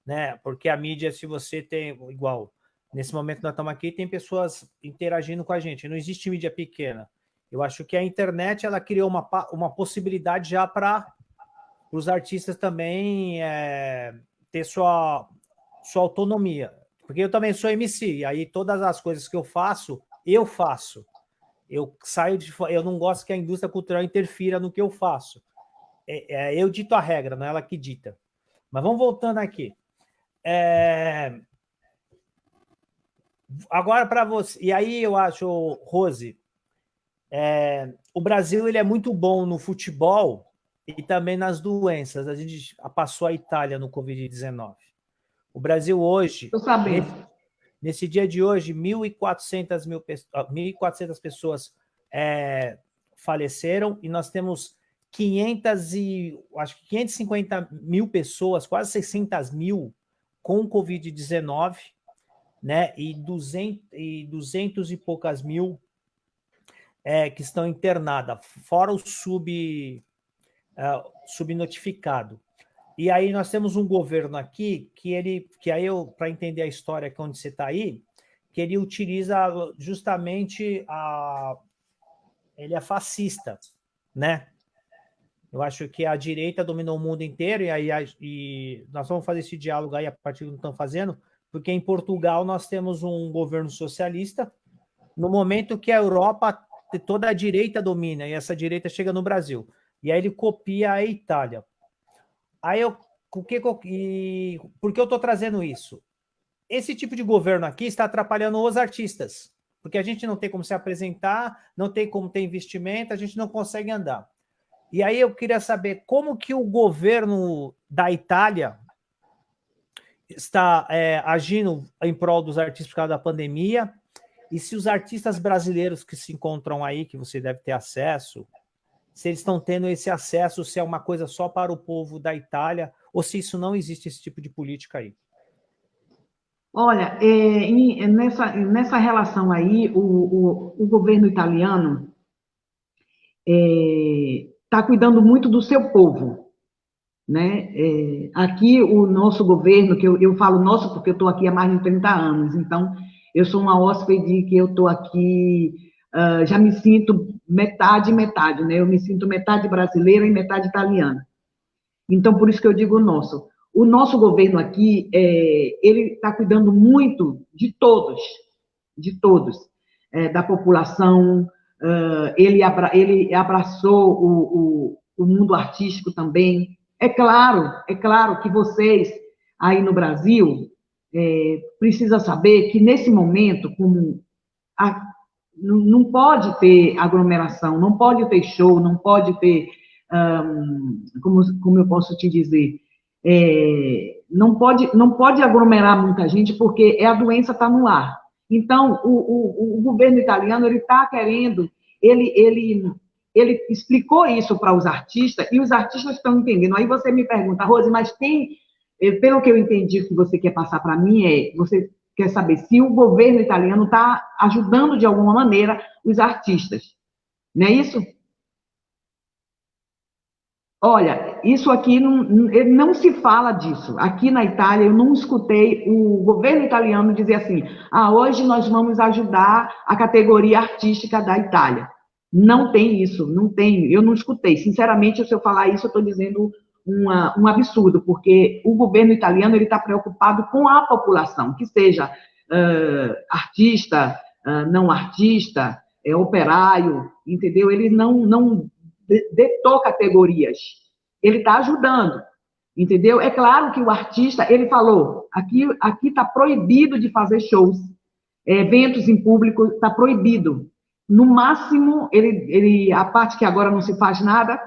né? Porque a mídia, se você tem, igual, nesse momento nós estamos aqui, tem pessoas interagindo com a gente, não existe mídia pequena. Eu acho que a internet, ela criou uma possibilidade já para os artistas também ter sua autonomia. Porque eu também sou MC, e aí todas as coisas que eu faço. Eu saio eu não gosto que a indústria cultural interfira no que eu faço. Eu dito a regra, não é ela que dita. Mas vamos voltando aqui. Agora para você. E aí eu acho, Rose, o Brasil ele é muito bom no futebol e também nas doenças. A gente passou a Itália no Covid-19. O Brasil hoje... Estou sabendo. Nesse dia de hoje, 1.400 pessoas faleceram e nós temos 550 mil pessoas, quase 600 mil, com Covid-19. né? E 200 e poucas mil que estão internadas, fora o subnotificado. E aí nós temos um governo aqui que aí para entender a história que onde você está aí, que ele utiliza justamente ele é fascista, né? Eu acho que a direita dominou o mundo inteiro e nós vamos fazer esse diálogo aí a partir do que estão fazendo, porque em Portugal nós temos um governo socialista, no momento que a Europa, toda a direita domina, e essa direita chega no Brasil. E aí ele copia a Itália. Aí por que eu estou trazendo isso? Esse tipo de governo aqui está atrapalhando os artistas, porque a gente não tem como se apresentar, não tem como ter investimento, a gente não consegue andar. E aí eu queria saber como que o governo da Itália está agindo em prol dos artistas por causa da pandemia, e se os artistas brasileiros que se encontram aí, que você deve ter acesso, se eles estão tendo esse acesso, se é uma coisa só para o povo da Itália, ou se isso não existe, esse tipo de política aí. Olha, nessa relação aí, o governo italiano está cuidando muito do seu povo, né? Aqui, o nosso governo, que eu falo nosso porque eu estou aqui há mais de 30 anos, então eu sou uma hóspede que eu estou aqui, já me sinto metade, né? Eu me sinto metade brasileira e metade italiana. Então, por isso que eu digo nosso. O nosso governo aqui, ele está cuidando muito de todos, da população. Ele abraçou o mundo artístico também. É claro que vocês, aí no Brasil, precisam saber que, nesse momento, não pode ter aglomeração, não pode ter show, não pode ter, como eu posso te dizer, não pode aglomerar muita gente, porque a doença está no ar. Então, o governo italiano, ele está querendo, ele explicou isso para os artistas, e os artistas estão entendendo. Aí você me pergunta, Rose, mas pelo que eu entendi que você quer passar para mim, você quer saber se o governo italiano está ajudando de alguma maneira os artistas, não é isso? Olha, isso aqui não se fala disso. Aqui na Itália, eu não escutei o governo italiano dizer assim: hoje nós vamos ajudar a categoria artística da Itália. Não tem isso, não tem. Eu não escutei. Sinceramente, se eu falar isso, eu estou dizendo um absurdo, porque o governo italiano ele está preocupado com a população, que seja artista, não artista, operário, entendeu? Ele não detou categorias. Ele está ajudando, entendeu? É claro que o artista, ele falou, aqui está proibido de fazer shows, eventos em público, está proibido. No máximo, a parte que agora não se faz nada,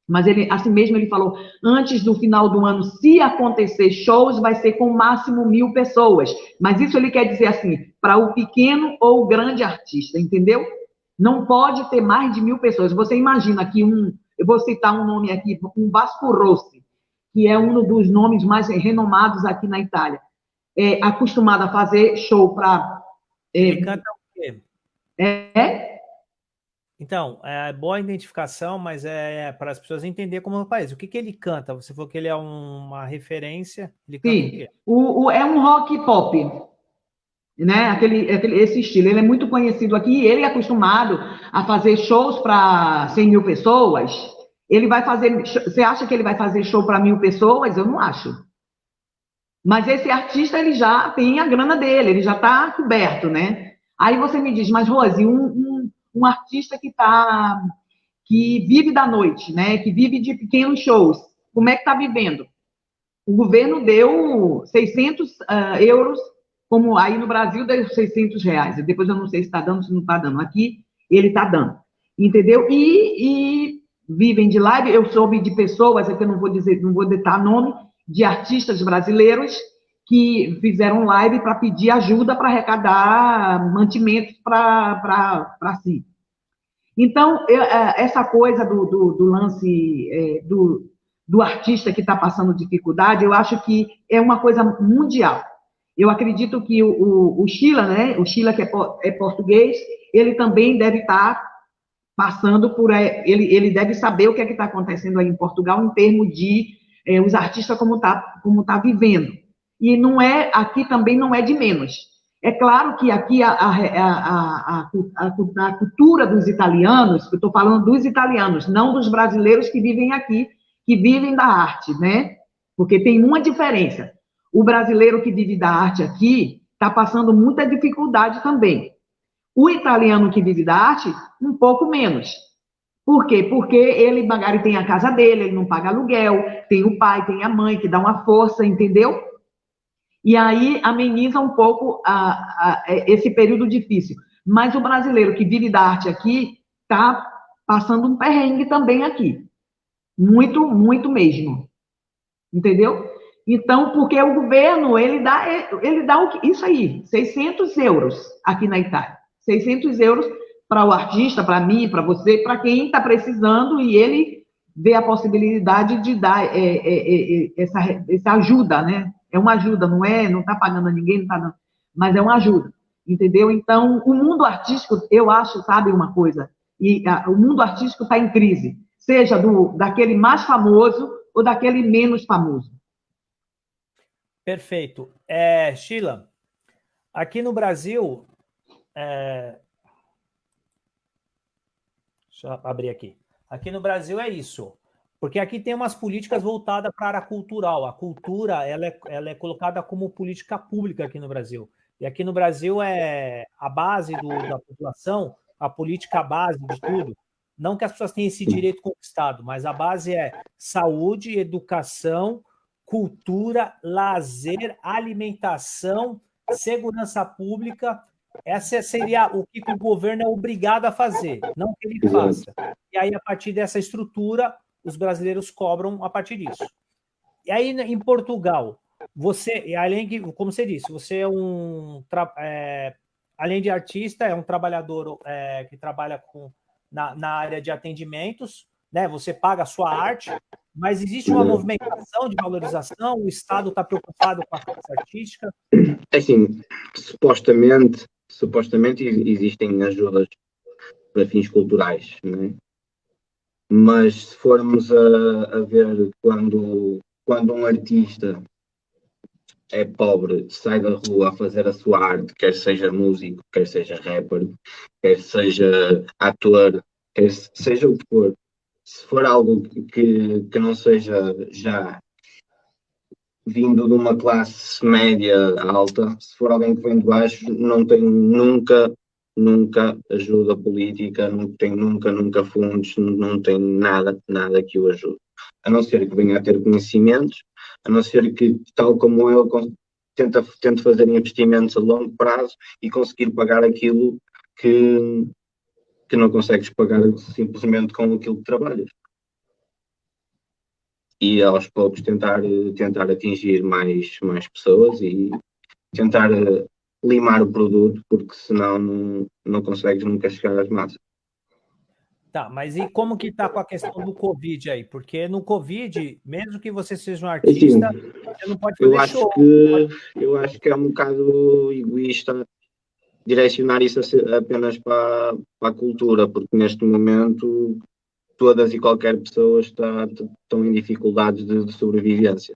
mas assim mesmo ele falou, antes do final do ano, se acontecer shows, vai ser com máximo 1.000 pessoas. Mas isso ele quer dizer assim, para o pequeno ou o grande artista, entendeu? Não pode ter mais de 1.000 pessoas. Você imagina que eu vou citar um nome aqui, um Vasco Rossi, que é um dos nomes mais renomados aqui na Itália, acostumado a fazer show para... Ele canta o quê? Então, é boa identificação, mas para as pessoas entenderem como é o país. O que ele canta? Você falou que ele é uma referência. Ele canta o quê? É um rock pop, né? Esse estilo. Ele é muito conhecido aqui. Ele é acostumado a fazer shows para 100.000 pessoas. Ele vai fazer. Você acha que ele vai fazer show para 1.000 pessoas? Eu não acho. Mas esse artista, ele já tem a grana dele, ele já está coberto, né? Aí você me diz, mas Rose, um artista que vive da noite, né? Que vive de pequenos shows, como é que está vivendo? O governo deu 600 euros, como aí no Brasil deu 600 reais. Depois eu não sei se está dando, se não está dando. Aqui ele está dando, entendeu? E vivem de live. Eu soube de pessoas, aqui eu não vou ditar nome, de artistas brasileiros que fizeram live para pedir ajuda para arrecadar mantimentos para si. Então, essa coisa do lance do artista que está passando dificuldade, eu acho que é uma coisa mundial. Eu acredito que o Sheila, né? O Sheila, que é português, ele também deve estar passando por... Ele deve saber o que é que está acontecendo aí em Portugal em termos de os artistas como tá vivendo. E não é, aqui também não é de menos. É claro que aqui a cultura dos italianos, eu estou falando dos italianos, não dos brasileiros que vivem aqui, que vivem da arte, né? Porque tem uma diferença. O brasileiro que vive da arte aqui está passando muita dificuldade também. O italiano que vive da arte, um pouco menos. Por quê? Porque ele magari tem a casa dele, ele não paga aluguel, tem o pai, tem a mãe que dá uma força, entendeu? E aí ameniza um pouco esse período difícil. Mas o brasileiro que vive da arte aqui está passando um perrengue também aqui. Muito, muito mesmo. Entendeu? Então, porque o governo, ele dá isso aí, 600 euros aqui na Itália. 600 euros para o artista, para mim, para você, para quem está precisando, e ele vê a possibilidade de dar essa ajuda, né? É uma ajuda, não está pagando a ninguém, não tá dando, mas é uma ajuda, entendeu? Então, o mundo artístico, eu acho, sabe uma coisa, o mundo artístico está em crise, seja daquele mais famoso ou daquele menos famoso. Perfeito. Sheila, aqui no Brasil... Deixa eu abrir aqui. Aqui no Brasil é isso. Porque aqui tem umas políticas voltadas para a área cultural. A cultura ela é colocada como política pública aqui no Brasil. E aqui no Brasil é a base da população, a política base de tudo. Não que as pessoas tenham esse direito conquistado, mas a base é saúde, educação, cultura, lazer, alimentação, segurança pública. Essa seria o que o governo é obrigado a fazer, não que ele faça. E aí, a partir dessa estrutura, os brasileiros cobram a partir disso. E aí, em Portugal, você, além de, como você disse, você é além de artista, é um trabalhador que trabalha na área de atendimentos, né? Você paga a sua arte, mas existe uma movimentação de valorização, o Estado está preocupado com a classe artística? Assim, supostamente existem ajudas para fins culturais, né? Mas se formos a ver quando um artista é pobre, sai da rua a fazer a sua arte, quer seja músico, quer seja rapper, quer seja ator, quer seja o que for, se for algo que não seja já vindo de uma classe média alta, se for alguém que vem de baixo, não tem nunca ajuda política, não tem nunca fundos, não tem nada que o ajude. A não ser que venha a ter conhecimentos, a não ser que, tal como eu, tente fazer investimentos a longo prazo e conseguir pagar aquilo que não consegues pagar simplesmente com aquilo que trabalhas. E aos poucos tentar atingir mais pessoas e tentar limar o produto, porque senão não consegues nunca chegar às massas. Tá, mas e como que tá com a questão do Covid aí? Porque no Covid, mesmo que você seja um artista, Assim, você não pode fazer show. Eu acho que é um bocado egoísta direcionar isso apenas para a cultura, porque neste momento todas e qualquer pessoa estão em dificuldades de sobrevivência.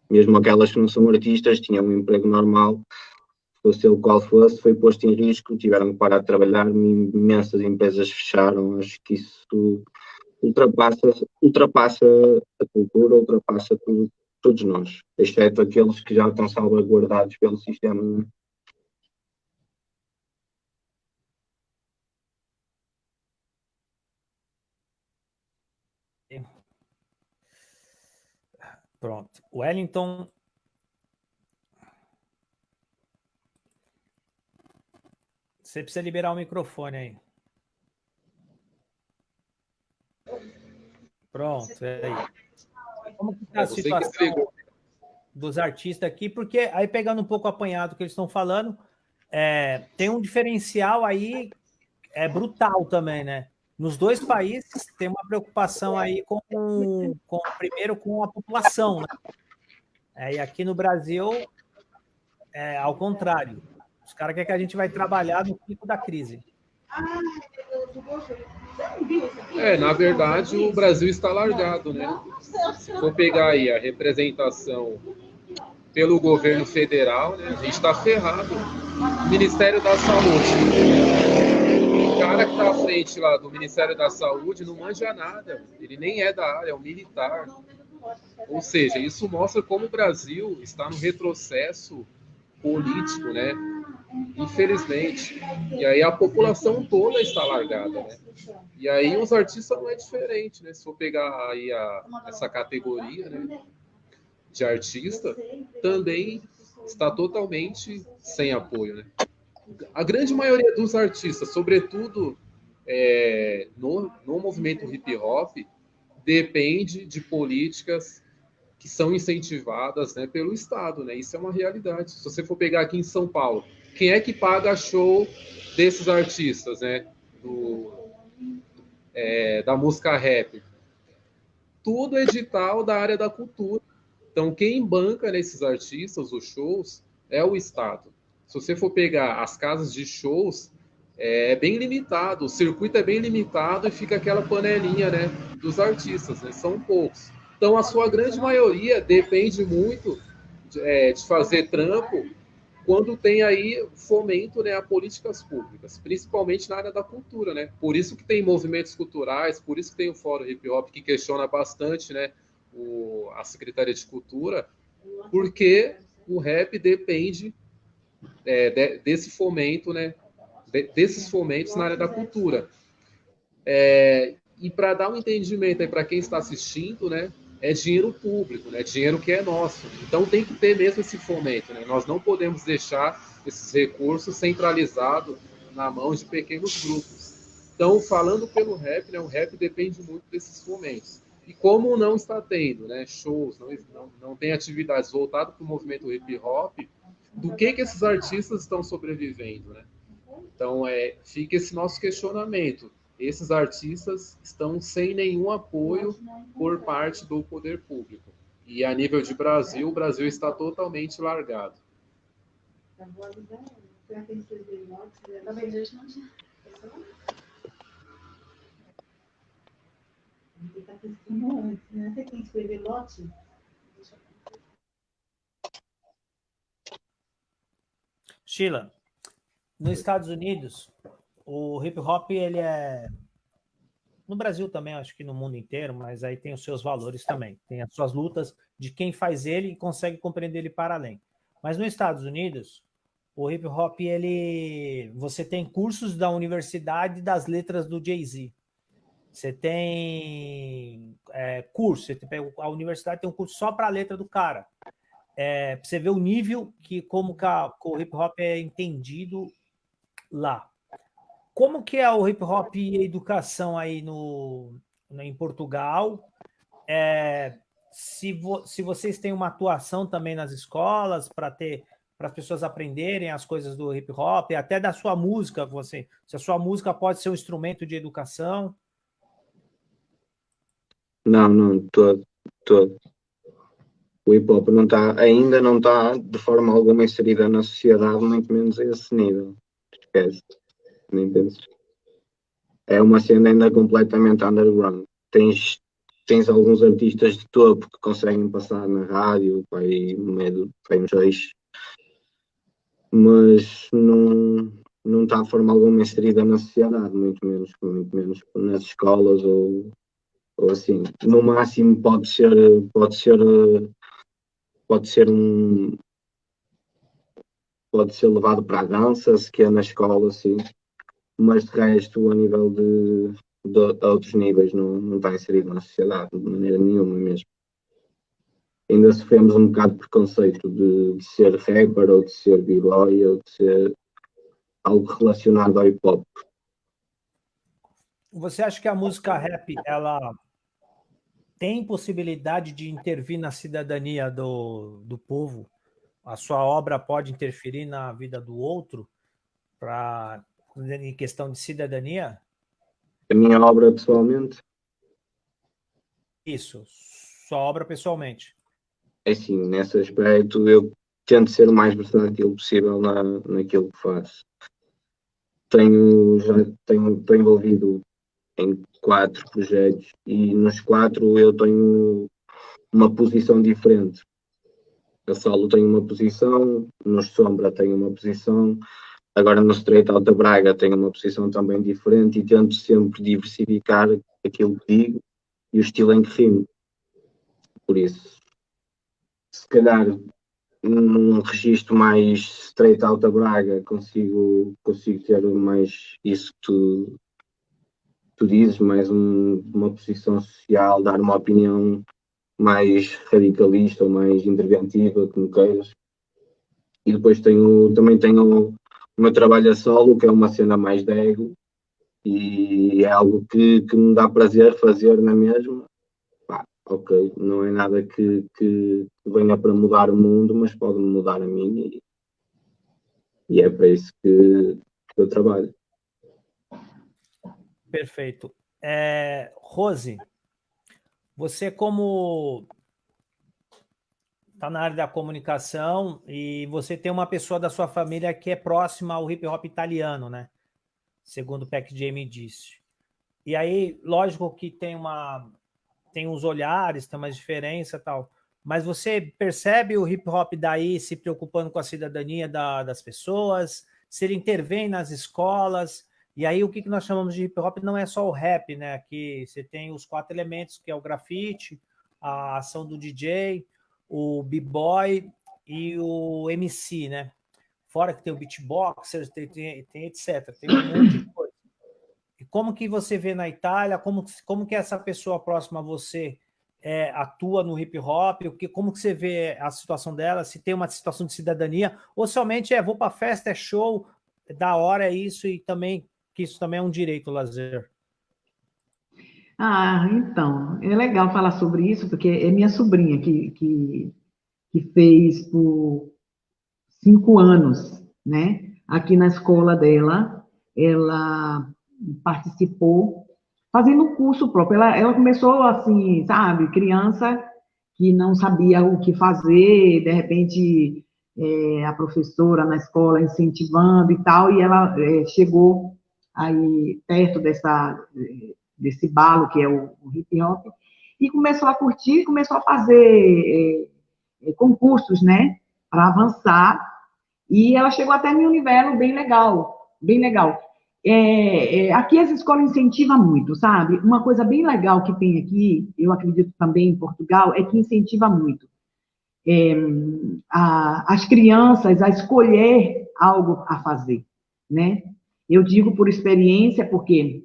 Mesmo aquelas que não são artistas, tinham um emprego normal, fosse ele qual fosse, foi posto em risco, tiveram que parar de trabalhar, imensas empresas fecharam. Acho que isso ultrapassa a cultura, ultrapassa todos nós, exceto aqueles que já estão salvaguardados pelo sistema. Pronto. Wellington. Você precisa liberar o microfone aí. Pronto, é aí. Como que está a situação dos artistas aqui? Porque aí, pegando um pouco apanhado que eles estão falando, tem um diferencial aí brutal também, né? Nos dois países tem uma preocupação aí primeiro com a população, né? E aqui no Brasil ao contrário. Os caras querem que a gente vai trabalhar no pico da crise. Na verdade, o Brasil está largado, né? Se for pegar aí a representação pelo governo federal, né, a gente está ferrado. O Ministério da Saúde. O cara que está à frente lá do Ministério da Saúde não manja nada. Ele nem é da área, é um militar. Ou seja, isso mostra como o Brasil está no retrocesso político, né? Infelizmente. E aí a população toda está largada, né? E aí os artistas não é diferente, né? Se for pegar aí essa categoria, né, de artista, também está totalmente sem apoio, né? A grande maioria dos artistas, sobretudo no movimento hip hop, depende de políticas que são incentivadas, né, pelo Estado, né? Isso é uma realidade. Se você for pegar aqui em São Paulo, quem é que paga show desses artistas, né? Da música rap? Tudo edital da área da cultura. Então, quem banca nesses artistas, os shows, é o Estado. Se você for pegar as casas de shows, é bem limitado, o circuito é bem limitado e fica aquela panelinha, né, dos artistas, né? São poucos. Então, a sua grande maioria depende muito de fazer trampo quando tem aí fomento, né, a políticas públicas, principalmente na área da cultura, né? Por isso que tem movimentos culturais, por isso que tem o Fórum Hip Hop que questiona bastante, né, a Secretaria de Cultura, porque o rap depende desse fomento, né, desses fomentos na área da cultura. E para dar um entendimento aí para quem está assistindo, né, é dinheiro público, né, dinheiro que é nosso. Então tem que ter mesmo esse fomento, né? Nós não podemos deixar esses recursos centralizados na mão de pequenos grupos. Então, falando pelo rap, né, o rap depende muito desses fomentos. E como não está tendo, né, shows, não tem atividades voltadas para o movimento hip hop, do que esses artistas estão sobrevivendo, né? Então, fica esse nosso questionamento. Esses artistas estão sem nenhum apoio por parte do poder público. E a nível de Brasil, o Brasil está totalmente largado. Sheila, nos Estados Unidos, o hip hop, ele é... No Brasil também, acho que no mundo inteiro, mas aí tem os seus valores também. Tem as suas lutas de quem faz ele e consegue compreender ele para além. Mas nos Estados Unidos, o hip hop, você tem cursos da Universidade das Letras do Jay-Z. Você tem curso, a universidade tem um curso só para a letra do cara. Para você ver o nível como o hip hop é entendido lá. Como que é o hip hop e a educação aí em Portugal? Se vocês têm uma atuação também nas escolas para as pessoas aprenderem as coisas do hip hop, até da sua música, se a sua música pode ser um instrumento de educação? Não, todo. O hip hop ainda não está de forma alguma inserida na sociedade, muito menos a esse nível. Esquece. Nem penses. É uma cena ainda completamente underground. Tens alguns artistas de topo que conseguem passar na rádio, no meio nos eixos, mas não está de forma alguma inserida na sociedade, muito menos nas escolas ou assim. No máximo pode ser levado para a dança, se quer na escola, assim, mas de resto, a nível de outros níveis, não está inserido na sociedade de maneira nenhuma mesmo. Ainda sofremos um bocado de preconceito de ser rapper, ou de ser b-boy, ou de ser algo relacionado ao hip-hop. Você acha que a música rap, ela tem possibilidade de intervir na cidadania do povo? A sua obra pode interferir na vida do outro em questão de cidadania? A minha obra, pessoalmente? Isso, sua obra pessoalmente. É assim, nesse aspecto, eu tento ser o mais versátil possível naquilo que faço. Estou envolvido em 4 projetos e nos 4 eu tenho uma posição diferente. A solo tenho uma posição, nos Sombra tenho uma posição, agora no Straight Outta Braga tenho uma posição também diferente e tento sempre diversificar aquilo que digo e o estilo em que rimo. Por isso, se calhar num registro mais Straight Outta Braga consigo ter mais isso que tu dizes, mais uma posição social, dar uma opinião mais radicalista ou mais interventiva, como queiras. E depois também tenho o meu trabalho a solo, que é uma cena mais de ego, e é algo que me dá prazer fazer na mesma. Pá, ok, não é nada que venha para mudar o mundo, mas pode mudar a mim, e é para isso que eu trabalho. Perfeito. Rose, você como está na área da comunicação e você tem uma pessoa da sua família que é próxima ao hip hop italiano, né? Segundo o Peck J me disse. E aí, lógico que tem uns olhares, tem uma diferença e tal, mas você percebe o hip hop daí se preocupando com a cidadania das pessoas, se ele intervém nas escolas, e aí o que nós chamamos de hip hop não é só o rap, né? Que você tem os 4 elementos, que é o grafite, a ação do DJ, o b-boy e o MC, né? Fora que tem o beatboxer, tem etc. Tem um monte de coisa. E como que você vê na Itália, como que essa pessoa próxima a você atua no hip hop, como que você vê a situação dela, se tem uma situação de cidadania, ou somente vou para festa, é show, é da hora, é isso, e também que isso também é um direito, lazer. Então, é legal falar sobre isso, porque é minha sobrinha que fez por 5 anos, né? Aqui na escola dela, ela participou fazendo o curso próprio. Ela começou assim, sabe, criança que não sabia o que fazer, de repente a professora na escola incentivando e tal, e ela chegou aí perto desse balo que é o hip hop, e começou a curtir, começou a fazer concursos, né, para avançar, e ela chegou até em um nível bem legal, bem legal. Aqui as escolas incentivam muito, sabe? Uma coisa bem legal que tem aqui, eu acredito também em Portugal, é que incentiva muito as crianças a escolher algo a fazer, né? Eu digo por experiência, porque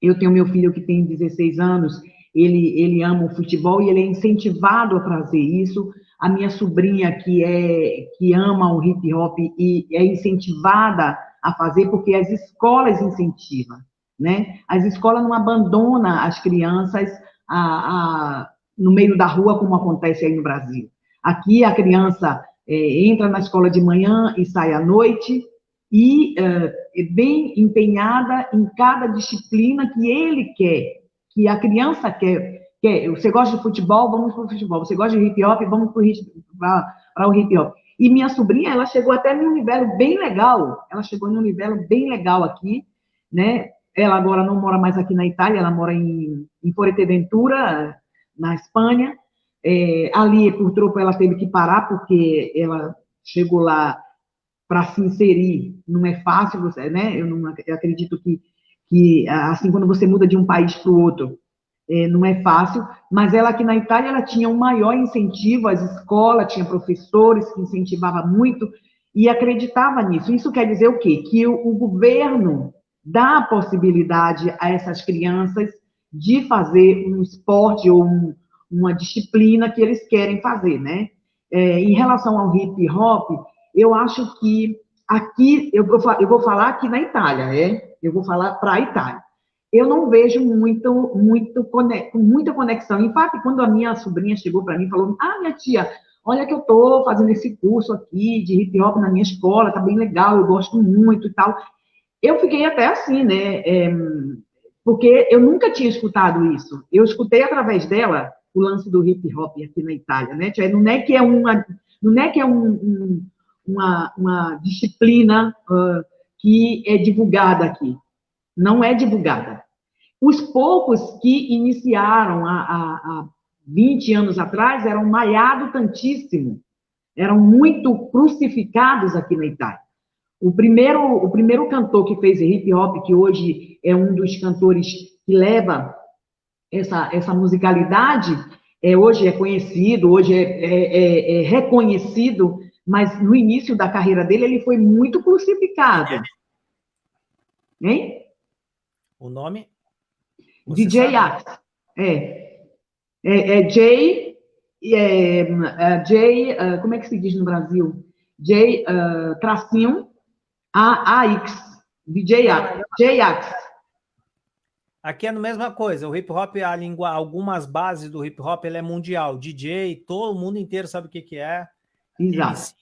eu tenho meu filho que tem 16 anos, ele ama o futebol e ele é incentivado a fazer isso. A minha sobrinha, que ama o hip hop e é incentivada a fazer, porque as escolas incentivam, né? As escolas não abandonam as crianças no meio da rua, como acontece aí no Brasil. Aqui a criança entra na escola de manhã e sai à noite, e bem empenhada em cada disciplina que ele quer, que a criança quer. Você gosta de futebol? Vamos para o futebol. Você gosta de hip hop? Vamos para o hip hop. E minha sobrinha, ela chegou até num nível bem legal. Ela chegou num nível bem legal aqui, né? Ela agora não mora mais aqui na Itália, ela mora em Fuerteventura, na Espanha. Ali, por troco, ela teve que parar, porque ela chegou lá para se inserir, não é fácil, né? Eu acredito que, assim, quando você muda de um país para o outro, não é fácil, mas ela aqui na Itália, ela tinha um maior incentivo, as escolas, tinha professores que incentivavam muito e acreditava nisso. Isso quer dizer o quê? Que o governo dá a possibilidade a essas crianças de fazer um esporte ou uma disciplina que eles querem fazer, né? Em relação ao hip hop, eu acho que aqui, eu vou falar aqui na Itália, eu vou falar para a Itália. Eu não vejo muita conexão. Em fato, quando a minha sobrinha chegou para mim e falou, minha tia, olha que eu estou fazendo esse curso aqui de hip hop na minha escola, tá bem legal, eu gosto muito e tal. Eu fiquei até assim, né? Porque eu nunca tinha escutado isso. Eu escutei através dela o lance do hip hop aqui na Itália, né? Não é que é Não é que é uma disciplina que é divulgada aqui. Não é divulgada. Os poucos que iniciaram há 20 anos atrás eram malhado tantíssimo, eram muito crucificados aqui na Itália. O primeiro cantor que fez hip hop, que hoje é um dos cantores que leva essa musicalidade, hoje é conhecido, hoje é reconhecido, mas no início da carreira dele ele foi muito crucificado. Hein? O nome? DJ Axe. Como é que se diz no Brasil? J, tracinho, AX. DJ Axe. Aqui é a mesma coisa. O hip hop, algumas bases do hip hop, ele é mundial. DJ, todo mundo inteiro sabe o que é. Exato.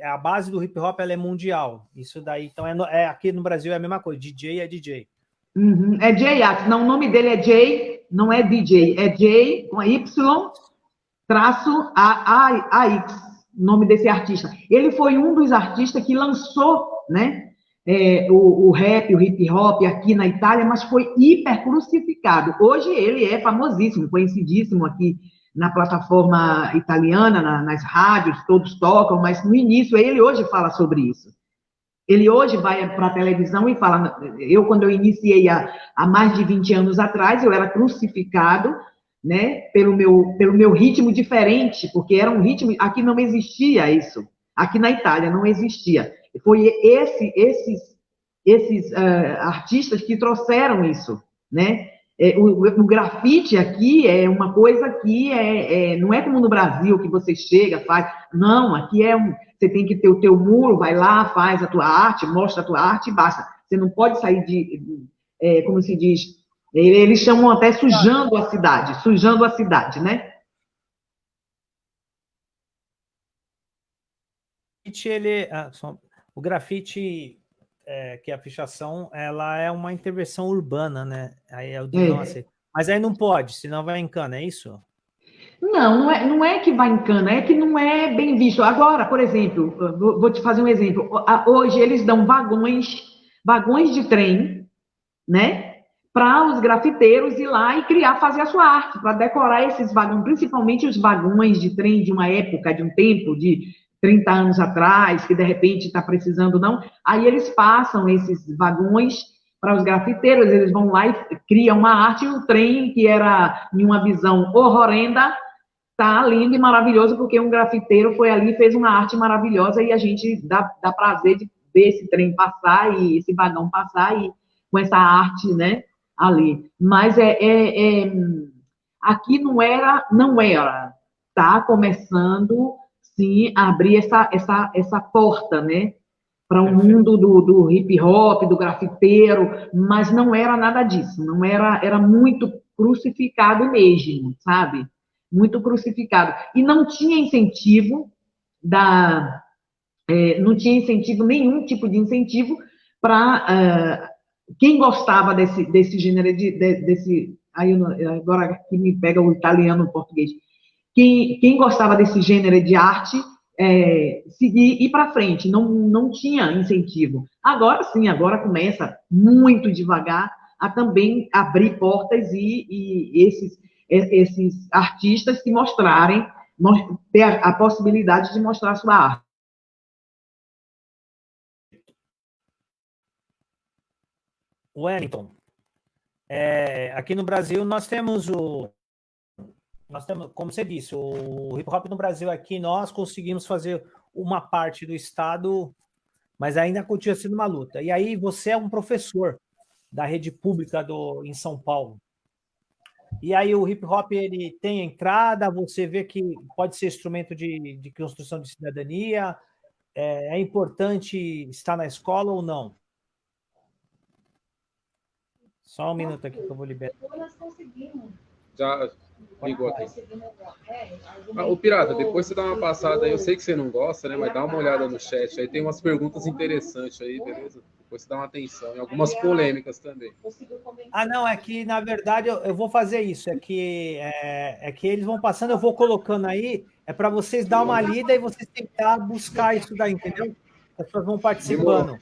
A base do hip hop, ela é mundial. Isso daí, então, aqui no Brasil é a mesma coisa. DJ é DJ. Uhum. É J-Ax. Não, o nome dele é J, não é DJ. É J com Y, traço AX, nome desse artista. Ele foi um dos artistas que lançou, né, o rap, o hip hop aqui na Itália, mas foi hiper crucificado. Hoje ele é famosíssimo, conhecidíssimo aqui na plataforma italiana, nas rádios, todos tocam, mas no início ele hoje fala sobre isso. Ele hoje vai para a televisão e fala, quando eu iniciei há mais de 20 anos atrás, eu era crucificado, né, pelo meu ritmo diferente, porque era um ritmo, aqui não existia isso, aqui na Itália não existia. Foi esses artistas que trouxeram isso, né? O grafite aqui é uma coisa que não é como no Brasil, que você chega, faz. Não, aqui você tem que ter o teu muro, vai lá, faz a tua arte, mostra a tua arte e basta. Você não pode sair como se diz, eles chamam até sujando a cidade, né? O grafite, que é a pichação, ela é uma intervenção urbana, né? Aí não aceita. Mas aí não pode, senão vai em cana, é isso? Não é que vai em cana, é que não é bem visto. Agora, por exemplo, vou te fazer um exemplo. Hoje eles dão vagões de trem, né? Para os grafiteiros ir lá e fazer a sua arte, para decorar esses vagões, principalmente os vagões de trem de uma época, de um tempo, de 30 anos atrás, que de repente está precisando, não. Aí eles passam esses vagões para os grafiteiros, eles vão lá e criam uma arte, e o trem, que era em uma visão horrenda, tá lindo e maravilhoso, porque um grafiteiro foi ali e fez uma arte maravilhosa, e a gente dá prazer de ver esse trem passar, e esse vagão passar, e com essa arte, né, ali. Mas aqui não era, tá começando, sim, a abrir essa porta, né, para o mundo do hip hop, do grafiteiro, mas não era nada disso, não era muito crucificado mesmo, sabe? Muito crucificado. E não tinha incentivo não tinha incentivo, nenhum tipo de incentivo para quem gostava desse gênero, agora que me pega o italiano e o português, quem gostava desse gênero de arte, seguir, ir para frente, não tinha incentivo. Agora sim, agora começa muito devagar a também abrir portas e esses artistas se mostrarem, ter a possibilidade de mostrar a sua arte. Wellington, aqui no Brasil nós temos, como você disse, o hip hop no Brasil aqui, nós conseguimos fazer uma parte do Estado, mas ainda continua sendo uma luta. E aí você é um professor da rede pública em São Paulo. E aí o hip hop, ele tem entrada, você vê que pode ser instrumento de construção de cidadania, é importante estar na escola ou não? Só um minuto aqui que eu vou liberar. Nós conseguimos. Já ligou aqui. O Pirata, depois você dá uma passada aí. Eu sei que você não gosta, né? Mas dá uma olhada no chat. Aí tem umas perguntas interessantes aí, beleza? Depois você dá uma atenção em algumas polêmicas também. Ah, não, é que, na verdade, eu vou fazer isso. É que eles vão passando, eu vou colocando aí, é para vocês dar uma lida e vocês tentar buscar isso daí, entendeu? As pessoas vão participando.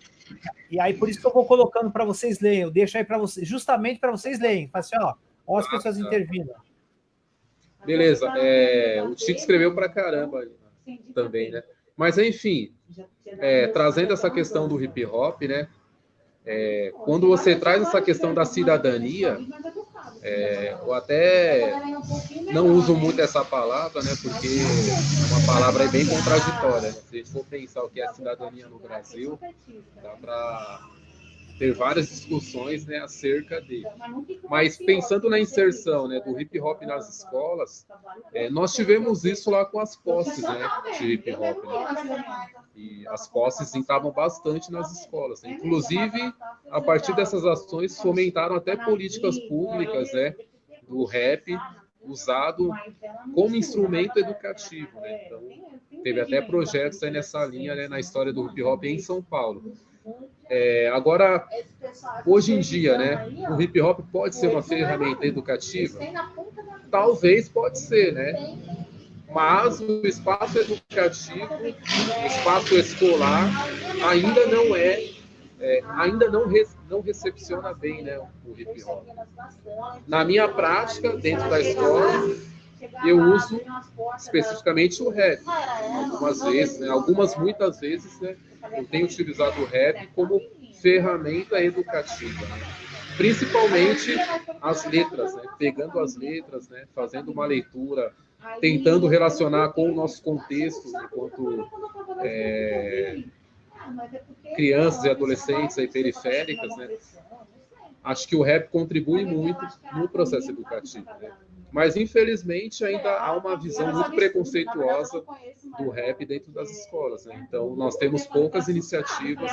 E aí, por isso que eu vou colocando para vocês lerem. Eu deixo aí para vocês, justamente para vocês lerem. Fala assim, ó as pessoas intervindo. Beleza. O Chico escreveu pra caramba também, né? Mas, enfim, trazendo essa questão do hip hop, né? Quando você traz essa questão da cidadania, eu até não uso muito essa palavra, né? Porque é uma palavra bem contraditória. Né? Se a gente for pensar o que é cidadania no Brasil, dá para ter várias discussões, né, acerca dele. Mas pensando na inserção, né, do hip hop nas escolas, nós tivemos isso lá com as posses, né, de hip hop. Né? E as posses entravam bastante nas escolas. Né? Inclusive, a partir dessas ações, fomentaram até políticas públicas, né, do rap usado como instrumento educativo. Né? Então, teve até projetos aí nessa linha, né, na história do hip hop em São Paulo. Agora, hoje em dia, né, o hip hop pode ser uma ferramenta educativa? Talvez pode ser, né? Mas o espaço educativo, o espaço escolar, ainda não recepciona bem, né, o hip hop. Na minha prática, dentro da escola, eu uso especificamente o rap. Muitas vezes, né, eu tenho utilizado o rap como ferramenta educativa, né? Principalmente as letras, né? Pegando as letras, né? Fazendo uma leitura, tentando relacionar com o nosso contexto enquanto crianças e adolescentes aí periféricas, né? Acho que o rap contribui muito no processo educativo, né? Mas, infelizmente, ainda há uma visão muito preconceituosa do rap dentro das escolas. Né? Então, nós temos poucas iniciativas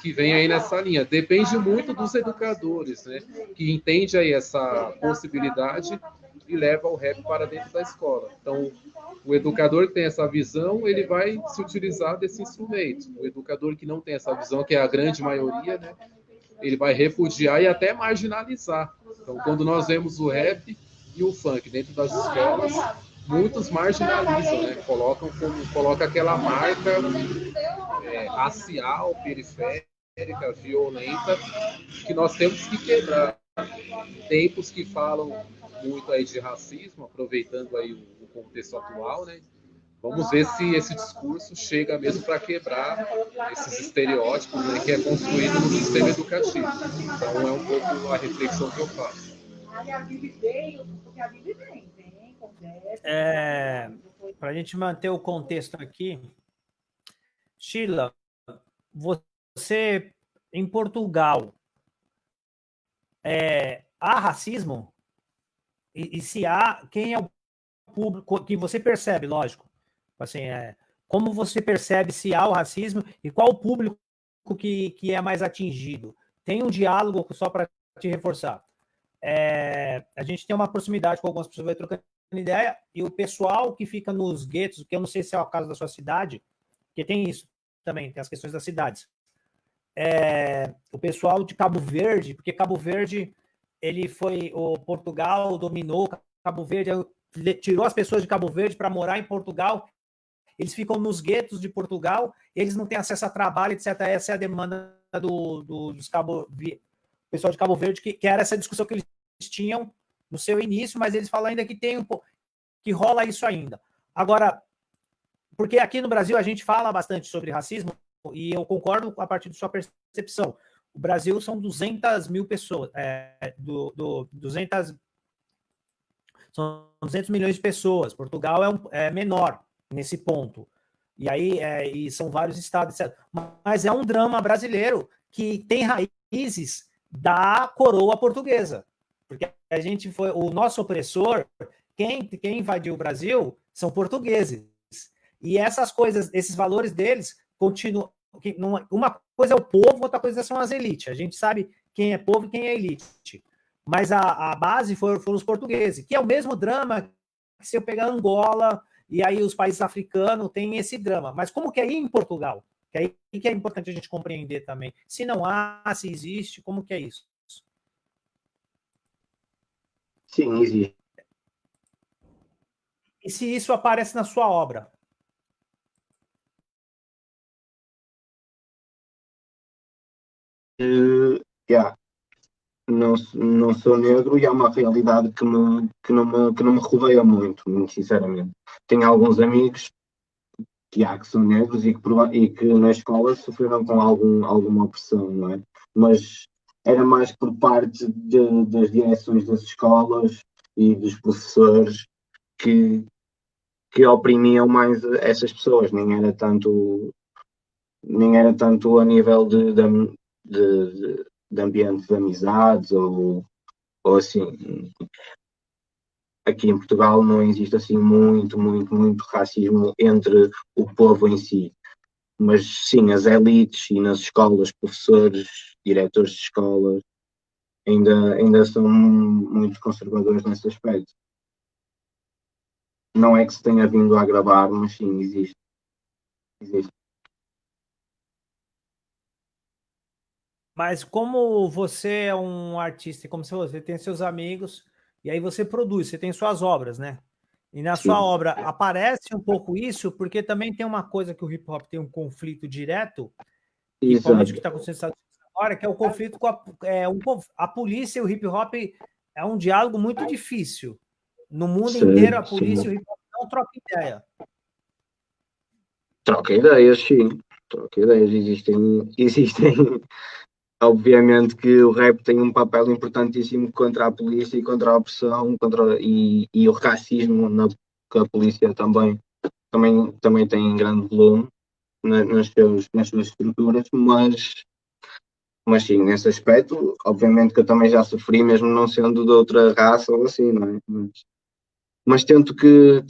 que vêm aí nessa linha. Depende muito dos educadores, né? Que entendem aí essa possibilidade e leva o rap para dentro da escola. Então, o educador que tem essa visão, ele vai se utilizar desse instrumento. O educador que não tem essa visão, que é a grande maioria, né? Ele vai repudiar e até marginalizar. Então, quando nós vemos o rap e o funk dentro das escolas, muitos marginalizam, né? Coloca aquela marca racial, periférica, violenta, que nós temos que quebrar. Tempos que falam muito aí de racismo, aproveitando aí o contexto atual, né? Vamos ver se esse discurso chega mesmo para quebrar esses estereótipos, né, que é construído no sistema educativo. Então é um pouco a reflexão que eu faço. Para a gente manter o contexto aqui, Sheila, você em Portugal, há racismo? E se há, quem é o público que você percebe, lógico? Assim, como você percebe se há o racismo e qual o público que é mais atingido? Tem um diálogo, só para te reforçar. A gente tem uma proximidade com algumas pessoas, vai trocando ideia, e o pessoal que fica nos guetos, que eu não sei se é o caso da sua cidade, porque tem isso também, tem as questões das cidades. O pessoal de Cabo Verde, porque Cabo Verde, o Portugal dominou Cabo Verde, tirou as pessoas de Cabo Verde para morar em Portugal, eles ficam nos guetos de Portugal, eles não têm acesso a trabalho, etc. Essa é a demanda dos pessoal de Cabo Verde, que era essa discussão que eles tinham no seu início, mas eles falam ainda que rola isso ainda. Agora, porque aqui no Brasil a gente fala bastante sobre racismo, e eu concordo a partir de sua percepção. O Brasil são 200 mil pessoas, são 200 milhões de pessoas. Portugal é menor nesse ponto. E aí e são vários estados, etc. Mas é um drama brasileiro que tem raízes da coroa portuguesa. Porque o nosso opressor, quem invadiu o Brasil são portugueses. E essas coisas, esses valores deles continuam. Uma coisa é o povo, outra coisa são as elites. A gente sabe quem é povo e quem é elite. Mas a base foram os portugueses, que é o mesmo drama que se eu pegar Angola e aí os países africanos têm esse drama. Mas como que é aí em Portugal? Que aí que é importante a gente compreender também. Se não há, se existe, como que é isso? Sim, existe. E se isso aparece na sua obra? Yeah. Não sou negro e é uma realidade que não me rodeia muito sinceramente. Tenho alguns amigos que são negros e que na escola sofreram com alguma opressão, não é? Mas era mais por parte das direções das escolas e dos professores que, que oprimiam mais essas pessoas, nem era tanto a nível de ambiente de amizades ou assim. Aqui em Portugal não existe assim muito racismo entre o povo em si. Mas sim, as elites e nas escolas, professores, diretores de escolas, ainda são muito conservadores nesse aspecto. Não é que se tenha vindo a agravar, mas sim, existe. Mas como você é um artista, e como você tem seus amigos, e aí você produz, você tem suas obras, né? E na sua Sim, obra aparece um pouco isso, porque também tem uma coisa que o hip hop tem um conflito direto, que provavelmente o que exato. está acontecendo nos Estados Unidos agora, que é o conflito com a polícia e o hip hop é um diálogo muito difícil. No mundo inteiro, a polícia e o Sim. hip hop não trocam ideia. Troca ideias, sim. Troca ideias. Existem. Obviamente que o rap tem um papel importantíssimo contra a polícia e contra a opressão e o racismo que a polícia também tem grande volume nas suas estruturas, mas sim, nesse aspecto, obviamente que eu também já sofri, mesmo não sendo de outra raça ou assim, não é? Mas tento que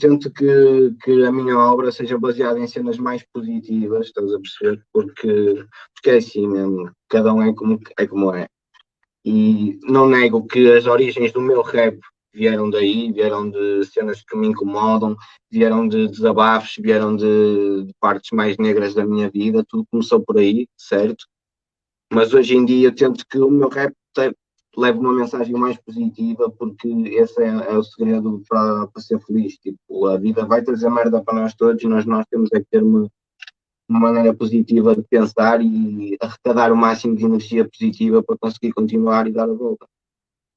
a minha obra seja baseada em cenas mais positivas, estás a perceber? Porque é assim mesmo, cada um é como é. E não nego que as origens do meu rap vieram daí, vieram de cenas que me incomodam, vieram de desabafos, vieram de partes mais negras da minha vida, tudo começou por aí, certo? Mas hoje em dia tento que o meu rap leve uma mensagem mais positiva, porque esse é o segredo para ser feliz. Tipo, a vida vai trazer merda para nós todos e nós temos é que ter uma maneira positiva de pensar e arrecadar o máximo de energia positiva para conseguir continuar e dar a volta.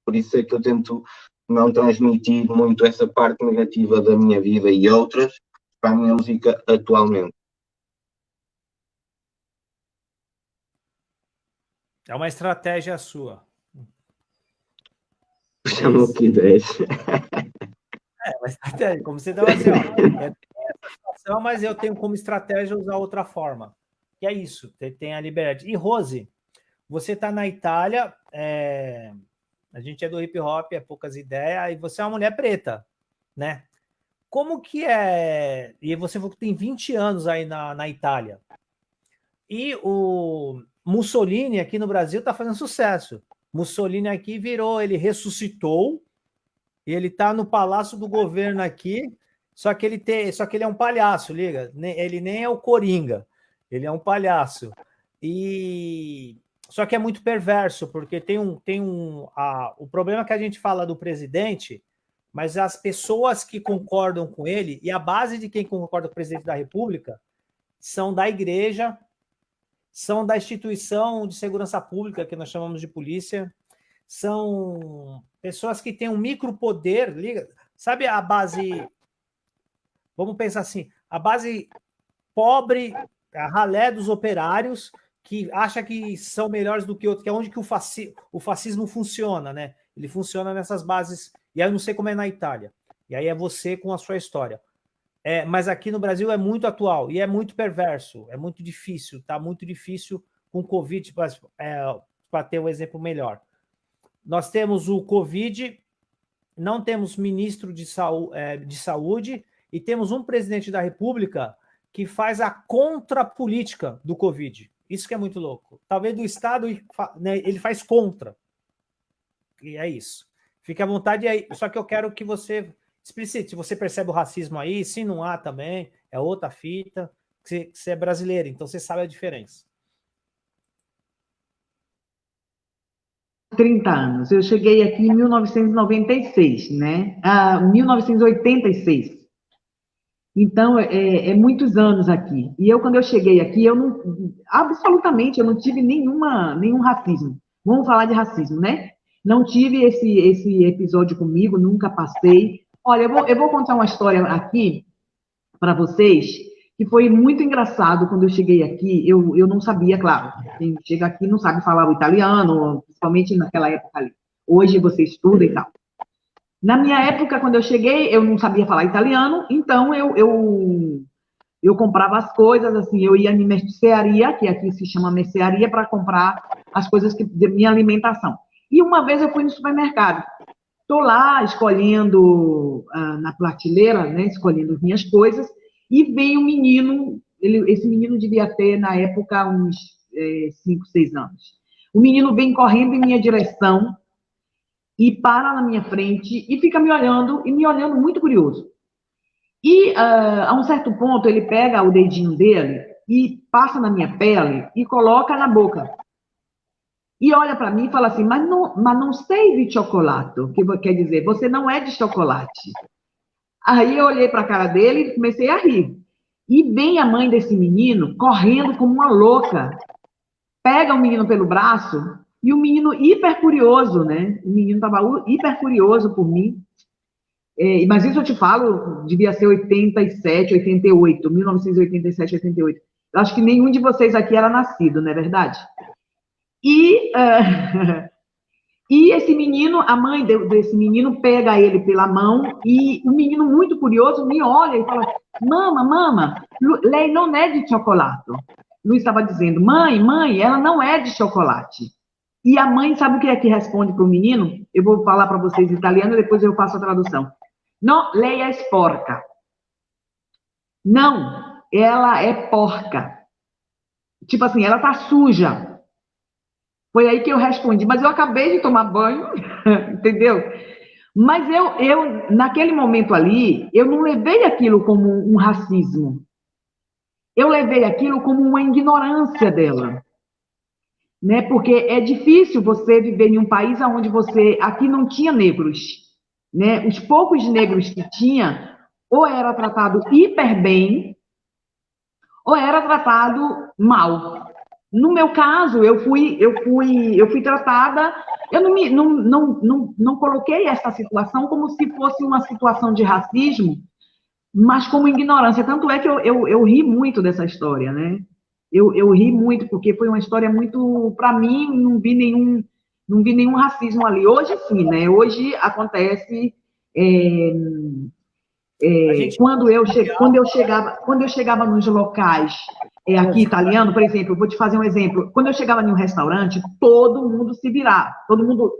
Por isso é que eu tento não transmitir muito essa parte negativa da minha vida e outras para a minha música atualmente. É uma estratégia sua. É Chama o isso. que ideias. É uma estratégia. Como você dava assim, ó. Eu tenho essa situação, mas eu tenho como estratégia usar outra forma. Que é isso. Tem a liberdade. E Rose, você está na Itália, a gente é do hip hop, é poucas ideias, e você é uma mulher preta, né? Como que é? E você falou que tem 20 anos aí na Itália. E o Mussolini aqui no Brasil está fazendo sucesso. Mussolini aqui virou, ele ressuscitou, e ele está no palácio do governo aqui, só que ele é um palhaço, liga? Ele nem é o Coringa, ele é um palhaço. E só que é muito perverso, porque o problema é que a gente fala do presidente, mas as pessoas que concordam com ele, e a base de quem concorda com o presidente da República, são da igreja, são da instituição de segurança pública, que nós chamamos de polícia, são pessoas que têm um micropoder, liga, sabe a base, vamos pensar assim, a base pobre, a ralé dos operários, que acha que são melhores do que outros, que é onde que o fascismo funciona, né? Ele funciona nessas bases, e aí eu não sei como é na Itália, e aí é você com a sua história. Mas aqui no Brasil é muito atual e é muito perverso, é muito difícil, tá muito difícil com o Covid, para ter um exemplo melhor. Nós temos o Covid, não temos ministro de saúde e temos um presidente da República que faz a contrapolítica do Covid. Isso que é muito louco. Talvez do Estado, né, ele faz contra. E é isso. Fique à vontade aí. Só que eu quero que você explicite. Se você percebe o racismo aí, se não há também, é outra fita. que você é brasileiro, então você sabe a diferença. 30 anos. Eu cheguei aqui em 1996, né? 1986. Então, é muitos anos aqui. E eu, quando eu cheguei aqui, absolutamente, eu não tive nenhum racismo. Vamos falar de racismo, né? Não tive esse episódio comigo, nunca passei. Olha, eu vou contar uma história aqui para vocês, que foi muito engraçado quando eu cheguei aqui. Eu não sabia, claro, quem chega aqui não sabe falar o italiano, principalmente naquela época ali. Hoje você estuda e tal. Na minha época, quando eu cheguei, eu não sabia falar italiano, então eu comprava as coisas, assim, eu ia em mercearia, que aqui se chama mercearia, para comprar as coisas de minha alimentação. E uma vez eu fui no supermercado. Estou lá escolhendo na prateleira, né, escolhendo as minhas coisas, e vem um menino, esse menino devia ter, na época, uns 5, 6 anos. O menino vem correndo em minha direção e para na minha frente e fica me olhando muito curioso. E a um certo ponto ele pega o dedinho dele e passa na minha pele e coloca na boca. E olha para mim e fala assim, mas não sei de chocolate, que quer dizer, você não é de chocolate. Aí eu olhei para a cara dele e comecei a rir. E vem a mãe desse menino correndo como uma louca, pega o menino pelo braço e o menino hiper curioso, né? O menino estava hiper curioso por mim. Mas isso eu te falo, devia ser 87, 88, 1987, 88. Eu acho que nenhum de vocês aqui era nascido, não é verdade? E esse menino, a mãe desse menino pega ele pela mão e o menino, muito curioso, me olha e fala, mama, lei não é de chocolate. Luiz estava dizendo, mãe, ela não é de chocolate. E a mãe, sabe o que é que responde para o menino? Eu vou falar para vocês em italiano e depois eu faço a tradução. Não, lei é porca. Não, ela é porca. Tipo assim, ela tá suja. Foi aí que eu respondi, mas eu acabei de tomar banho, entendeu? Mas eu, naquele momento ali, eu não levei aquilo como um racismo. Eu levei aquilo como uma ignorância dela. Né? Porque é difícil você viver em um país onde aqui não tinha negros. Né? Os poucos negros que tinha, ou era tratado hiper bem, ou era tratado mal. No meu caso, eu fui tratada, eu não coloquei essa situação como se fosse uma situação de racismo, mas como ignorância. Tanto é que eu ri muito dessa história, né? Eu ri muito, porque foi uma história muito, para mim, não vi nenhum racismo ali. Hoje sim, né? Hoje acontece... quando eu chegava nos locais aqui italiano, por exemplo, eu vou te fazer um exemplo. Quando eu chegava em um restaurante, todo mundo se virava, todo mundo,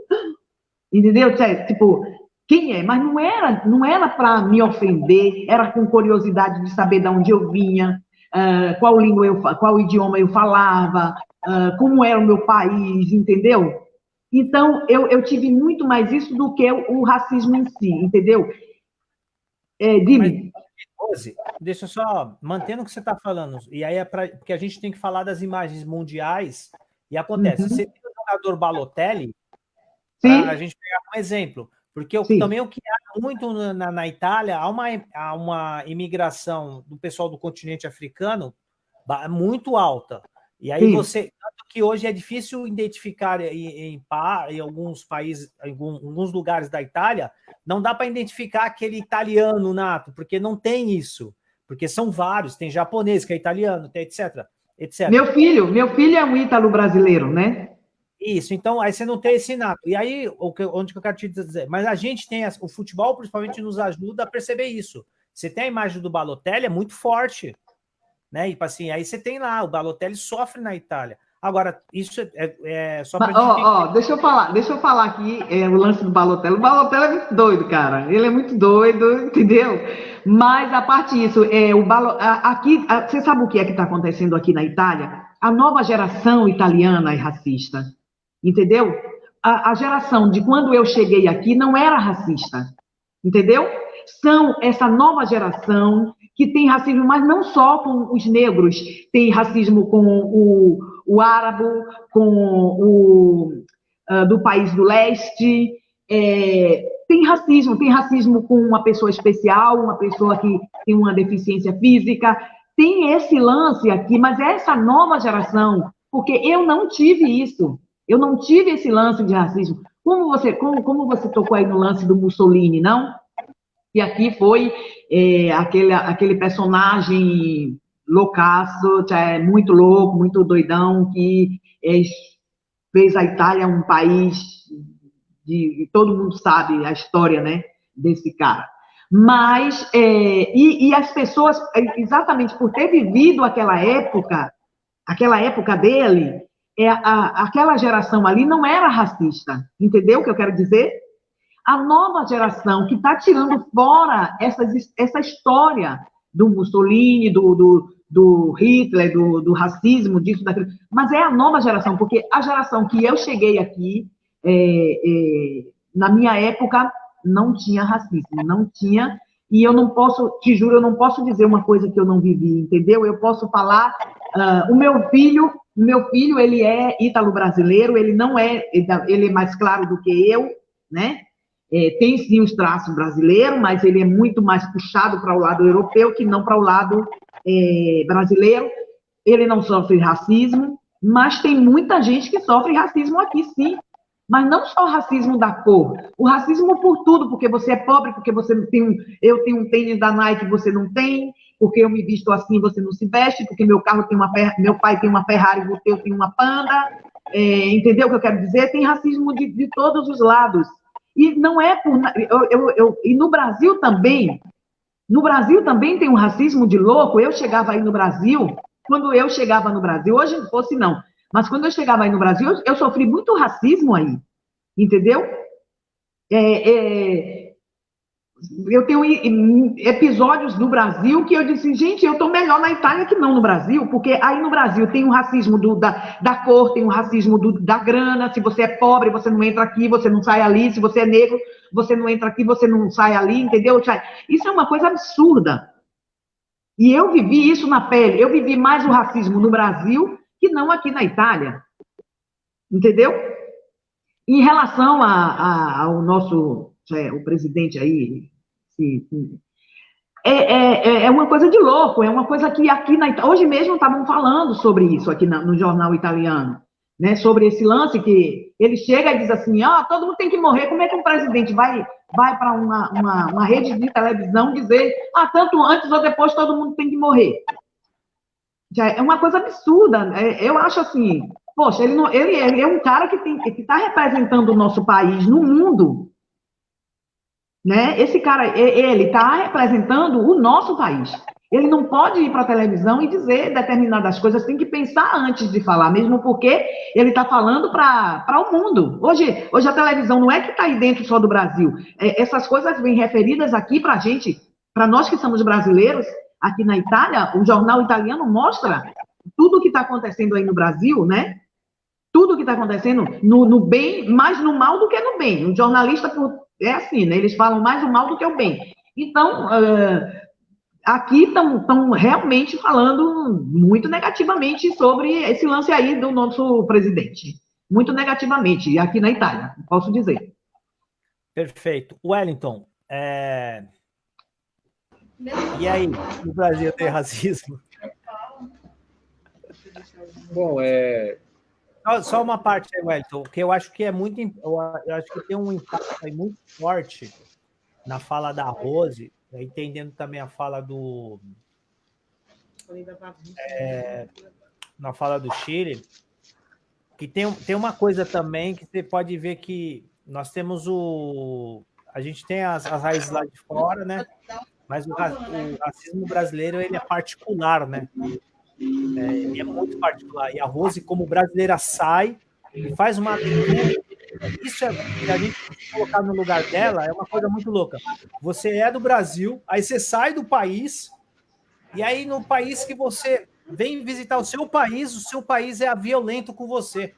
entendeu? Tipo, quem é? Mas não era para me ofender, era com curiosidade de saber de onde eu vinha, qual idioma eu falava, como era o meu país, entendeu? Então, eu tive muito mais isso do que o racismo em si, entendeu? Dime. Rose, deixa eu só, mantendo o que você está falando, e aí porque a gente tem que falar das imagens mundiais, e acontece, você tem o jogador Balotelli, para a gente pegar um exemplo, porque também o que há muito na Itália, há uma imigração do pessoal do continente africano muito alta, e aí tanto que hoje é difícil identificar em alguns países, em alguns lugares da Itália, não dá para identificar aquele italiano nato, porque não tem isso, porque são vários, tem japonês que é italiano, tem etc. Meu filho é um ítalo brasileiro, né? Isso, então aí você não tem esse nato. E aí, onde que eu quero te dizer? Mas a gente tem, o futebol principalmente nos ajuda a perceber isso. Você tem a imagem do Balotelli, é muito forte, né? E assim, aí você tem lá, o Balotelli sofre na Itália. Agora, isso é só para deixa eu falar aqui o lance do Balotelli. O Balotelli é muito doido, cara. Ele é muito doido, entendeu? Mas a parte disso, aqui, você sabe o que é que está acontecendo aqui na Itália? A nova geração italiana é racista, entendeu? A geração de quando eu cheguei aqui não era racista, entendeu? São essa nova geração que tem racismo, mas não só com os negros, tem racismo com o árabe, com o do país do leste, tem racismo com uma pessoa especial, uma pessoa que tem uma deficiência física, tem esse lance aqui, mas essa nova geração, porque eu não tive isso, eu não tive esse lance de racismo. Como você tocou aí no lance do Mussolini, não? E aqui foi aquele personagem loucaço, muito louco, muito doidão, que fez a Itália um país todo mundo sabe a história, né, desse cara. Mas, e as pessoas, exatamente por ter vivido aquela época dele, aquela geração ali não era racista, entendeu o que eu quero dizer? A nova geração que está tirando fora essa história do Mussolini, do Hitler, do racismo, disso, daquilo, mas é a nova geração, porque a geração que eu cheguei aqui, na minha época, não tinha racismo, não tinha, e eu não posso, te juro, eu não posso dizer uma coisa que eu não vivi, entendeu? Eu posso falar, o meu filho, ele é ítalo-brasileiro, ele não é, ele é mais claro do que eu, né? Tem sim os traços brasileiros, mas ele é muito mais puxado para o lado europeu que não para o lado brasileiro. Ele não sofre racismo, mas tem muita gente que sofre racismo aqui, sim. Mas não só o racismo da cor, o racismo por tudo, porque você é pobre, porque eu tenho um tênis da Nike, você não tem, porque eu me visto assim, você não se veste, porque meu pai tem uma Ferrari, eu tenho uma Panda, entendeu o que eu quero dizer? Tem racismo de todos os lados. E não é por... e no Brasil também tem um racismo de louco. Eu chegava aí no Brasil, hoje não fosse não, mas quando eu chegava aí no Brasil, eu sofri muito racismo aí, entendeu? Eu tenho episódios no Brasil que eu disse, gente, eu estou melhor na Itália que não no Brasil, porque aí no Brasil tem o racismo da cor, tem o racismo da grana, se você é pobre, você não entra aqui, você não sai ali, se você é negro, você não entra aqui, você não sai ali, entendeu? Isso é uma coisa absurda. E eu vivi isso na pele, eu vivi mais o racismo no Brasil que não aqui na Itália, entendeu? Em relação ao nosso, o presidente aí, é uma coisa de louco, é uma coisa que aqui na Itália, hoje mesmo estavam falando sobre isso aqui no jornal italiano, né, sobre esse lance que ele chega e diz assim, todo mundo tem que morrer, como é que um presidente vai para uma rede de televisão dizer, tanto antes ou depois todo mundo tem que morrer? É uma coisa absurda, eu acho assim, poxa, ele é um cara que está representando o nosso país no mundo, né? Esse cara, ele está representando o nosso país. Ele não pode ir para a televisão e dizer determinadas coisas, tem que pensar antes de falar, mesmo porque ele está falando para o mundo. Hoje a televisão não é que está aí dentro só do Brasil. Essas coisas vêm referidas aqui para a gente, para nós que somos brasileiros, aqui na Itália, o jornal italiano mostra tudo o que está acontecendo aí no Brasil, né? Tudo que está acontecendo no bem, mais no mal do que no bem. O jornalista é assim, né? Eles falam mais o mal do que o bem. Então, aqui estão realmente falando muito negativamente sobre esse lance aí do nosso presidente. Muito negativamente, aqui na Itália, posso dizer. Perfeito. Wellington, e aí, no Brasil tem racismo? Bom, Só uma parte aí, Wellington, que eu acho que eu acho que tem um impacto aí muito forte na fala da Rose, entendendo também a fala na fala do Chile, que tem uma coisa também que você pode ver que nós temos a gente tem as raízes lá de fora, né? Mas o racismo brasileiro, ele é particular, né? Ele é muito particular. E a Rose, como brasileira, sai e faz uma leitura. Isso se a gente colocar no lugar dela, é uma coisa muito louca. Você é do Brasil, aí você sai do país, e aí no país que você vem visitar o seu país é violento com você.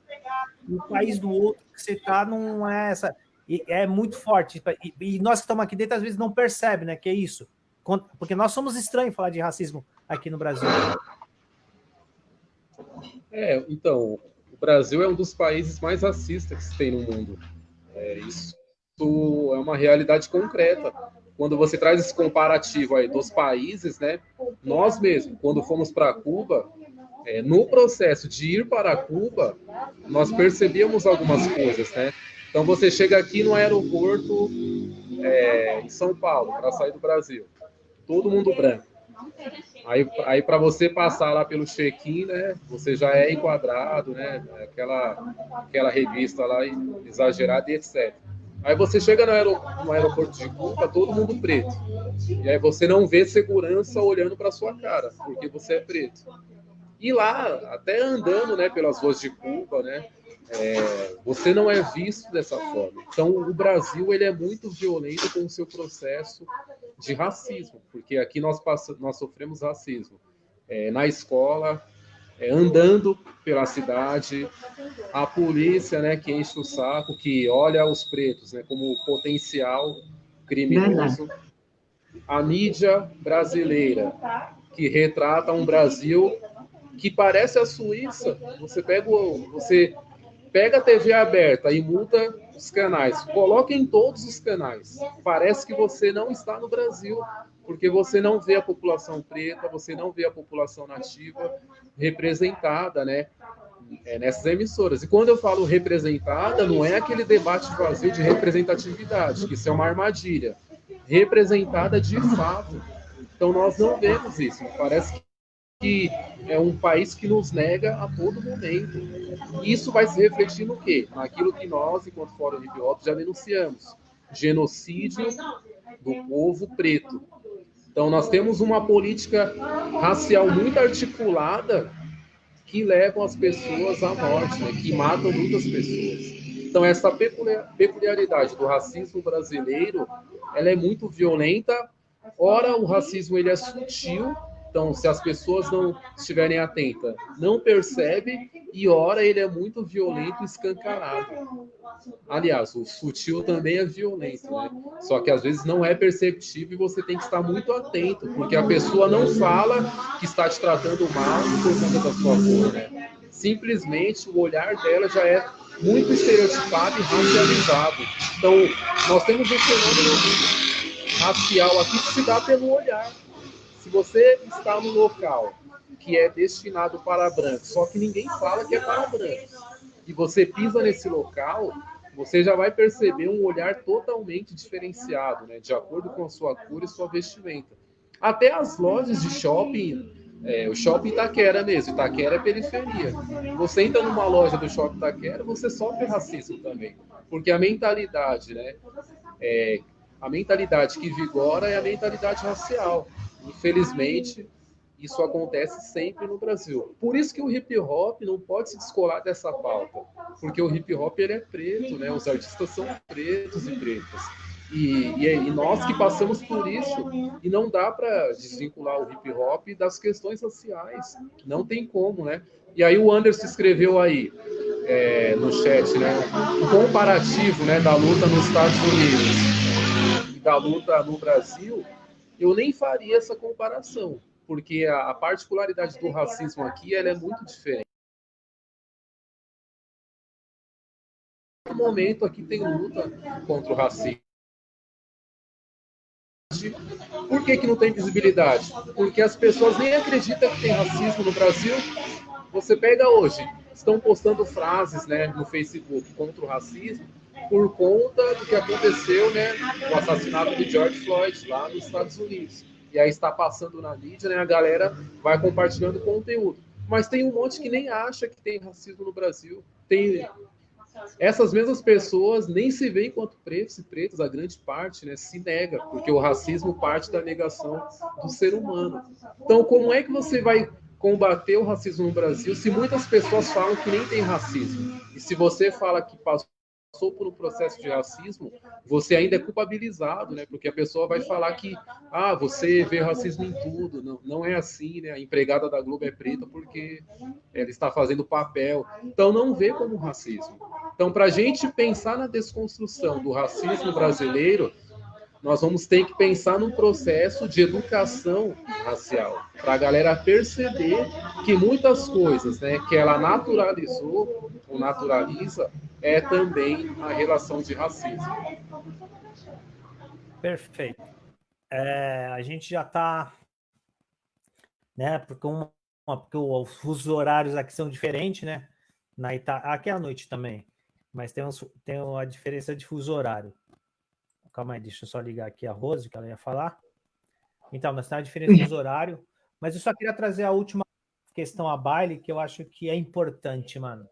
E o país do outro que você está não é essa. E é muito forte. E nós que estamos aqui dentro, às vezes, não percebem, né? Que é isso. Porque nós somos estranhos falar de racismo aqui no Brasil. Então, o Brasil é um dos países mais racistas que se tem no mundo. Isso é uma realidade concreta. Quando você traz esse comparativo aí dos países, né? Nós mesmos, quando fomos para Cuba, no processo de ir para Cuba, nós percebemos algumas coisas, né? Então, você chega aqui no aeroporto em São Paulo, para sair do Brasil, todo mundo branco. Aí para você passar lá pelo check-in, né, você já é enquadrado, né, aquela revista lá exagerada e etc. Aí você chega no aeroporto de Cuba, todo mundo preto. E aí você não vê segurança olhando para sua cara, porque você é preto. E lá, até andando, né, pelas ruas de Cuba, né, você não é visto dessa forma. Então, o Brasil ele é muito violento com o seu processo de racismo, porque aqui nós sofremos racismo na escola, andando pela cidade, a polícia, né, que enche o saco, que olha os pretos, né, como potencial criminoso, a mídia brasileira, que retrata um Brasil que parece a Suíça. Você pega a TV aberta e muda os canais, coloca em todos os canais. Parece que você não está no Brasil, porque você não vê a população preta, você não vê a população nativa representada, né, nessas emissoras. E quando eu falo representada, não é aquele debate vazio de representatividade, que isso é uma armadilha. Representada de fato. Então nós não vemos isso. Parece que é um país que nos nega a todo momento. Isso vai se refletir no quê? Naquilo que nós, enquanto Fórum Hip Hop, já denunciamos. Genocídio do povo preto. Então nós temos uma política racial muito articulada que levam as pessoas à morte, né? Que matam muitas pessoas. Então essa peculiaridade do racismo brasileiro, ela é muito violenta. Ora, o racismo ele é sutil. Então, se as pessoas não estiverem atentas, não percebe, e ora ele é muito violento e escancarado. Aliás, o sutil também é violento, né? Só que às vezes não é perceptível e você tem que estar muito atento, porque a pessoa não fala que está te tratando mal por conta da sua cor, né? Simplesmente o olhar dela já é muito estereotipado e racializado. Então, nós temos um fenômeno racial aqui que se dá pelo olhar. Se você está num local que é destinado para brancos, só que ninguém fala que é para brancos, e você pisa nesse local, você já vai perceber um olhar totalmente diferenciado, né, de acordo com a sua cor e sua vestimenta. Até as lojas de shopping, o shopping Itaquera mesmo, Itaquera é periferia. Você entra numa loja do shopping Itaquera, você sofre racismo também, porque a mentalidade, né, a mentalidade que vigora é a mentalidade racial. Infelizmente, isso acontece sempre no Brasil. Por isso que o hip hop não pode se descolar dessa pauta, porque o hip hop ele é preto, né? Os artistas são pretos e pretas. E nós que passamos por isso, e não dá para desvincular o hip hop das questões sociais, não tem como, né? E aí o Anderson escreveu aí no chat, né, um comparativo, né, da luta nos Estados Unidos e da luta no Brasil. Eu nem faria essa comparação, porque a particularidade do racismo aqui ela é muito diferente. No momento aqui tem luta contra o racismo. Por que não tem visibilidade? Porque as pessoas nem acreditam que tem racismo no Brasil. Você pega hoje, estão postando frases, né, no Facebook contra o racismo, por conta do que aconteceu, né, o assassinato de George Floyd lá nos Estados Unidos. E aí está passando na mídia, né, a galera vai compartilhando conteúdo. Mas tem um monte que nem acha que tem racismo no Brasil. Essas mesmas pessoas nem se veem enquanto pretos e pretas, a grande parte, né, se nega, porque o racismo parte da negação do ser humano. Então, como é que você vai combater o racismo no Brasil se muitas pessoas falam que nem tem racismo? E se você fala que passou por um processo de racismo, você ainda é culpabilizado, né? Porque a pessoa vai falar que você vê racismo em tudo. Não é assim, né? A empregada da Globo é preta porque ela está fazendo papel. Então não vê como racismo. Então, para a gente pensar na desconstrução do racismo brasileiro, nós vamos ter que pensar num processo de educação racial, para a galera perceber que muitas coisas, né, que ela naturalizou ou naturaliza é também a relação de racismo. Perfeito. A gente já está, né? Porque os fusos horários aqui são diferentes, né? Aqui é à noite também, mas tem a diferença de fuso horário. Calma aí, deixa eu só ligar aqui a Rose, que ela ia falar. Então, nós temos a diferença de fuso horário, mas eu só queria trazer a última questão a baile, que eu acho que é importante, mano.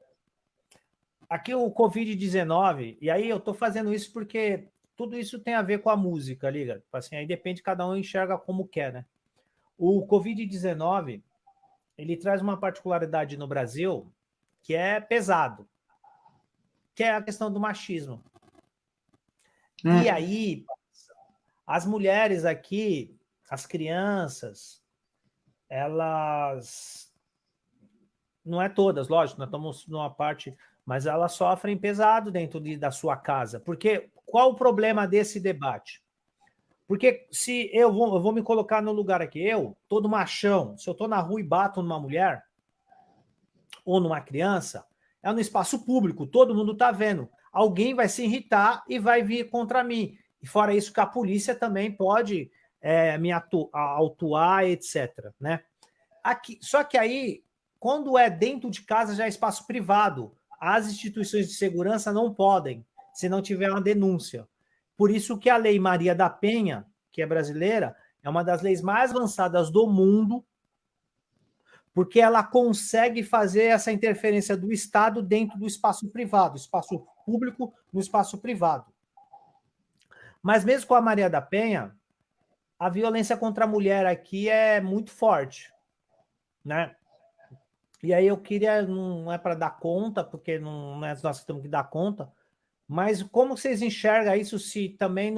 Aqui o Covid-19, e aí eu tô fazendo isso porque tudo isso tem a ver com a música, liga? Assim, aí depende, cada um enxerga como quer, né? O Covid-19, ele traz uma particularidade no Brasil que é pesado, que é a questão do machismo. E aí, as mulheres aqui, as crianças, elas... Não é todas, lógico, nós estamos numa parte... Mas elas sofrem pesado dentro da sua casa. Porque qual o problema desse debate? Porque se eu vou me colocar no lugar aqui, eu, todo machão, se eu estou na rua e bato numa mulher ou numa criança, é no espaço público, todo mundo está vendo. Alguém vai se irritar e vai vir contra mim. E fora isso, que a polícia também pode me autuar, etc. Né? Só que aí, quando é dentro de casa, já é espaço privado. As instituições de segurança não podem, se não tiver uma denúncia. Por isso que a Lei Maria da Penha, que é brasileira, é uma das leis mais avançadas do mundo, porque ela consegue fazer essa interferência do Estado dentro do espaço privado, espaço público no espaço privado. Mas mesmo com a Maria da Penha, a violência contra a mulher aqui é muito forte, né? E aí eu queria, não é para dar conta, porque não é nós que temos que dar conta, mas como vocês enxergam isso se também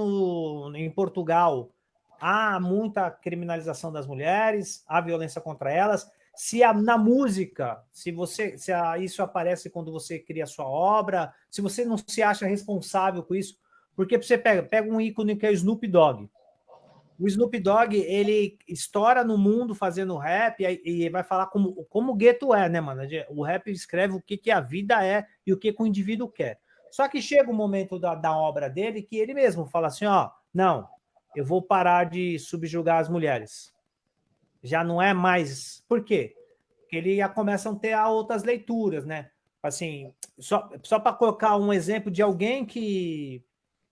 em Portugal há muita criminalização das mulheres, há violência contra elas, se na música, isso aparece quando você cria a sua obra, se você não se acha responsável com isso, porque você pega um ícone que é o Snoop Dogg. O Snoop Dogg, ele estoura no mundo fazendo rap e vai falar como o gueto é, né, mano? O rap escreve o que a vida é e o que o indivíduo quer. Só que chega um momento da obra dele que ele mesmo fala assim, ó, não, eu vou parar de subjugar as mulheres. Já não é mais... Por quê? Porque ele já começa a ter outras leituras, né? Assim, só para colocar um exemplo de alguém que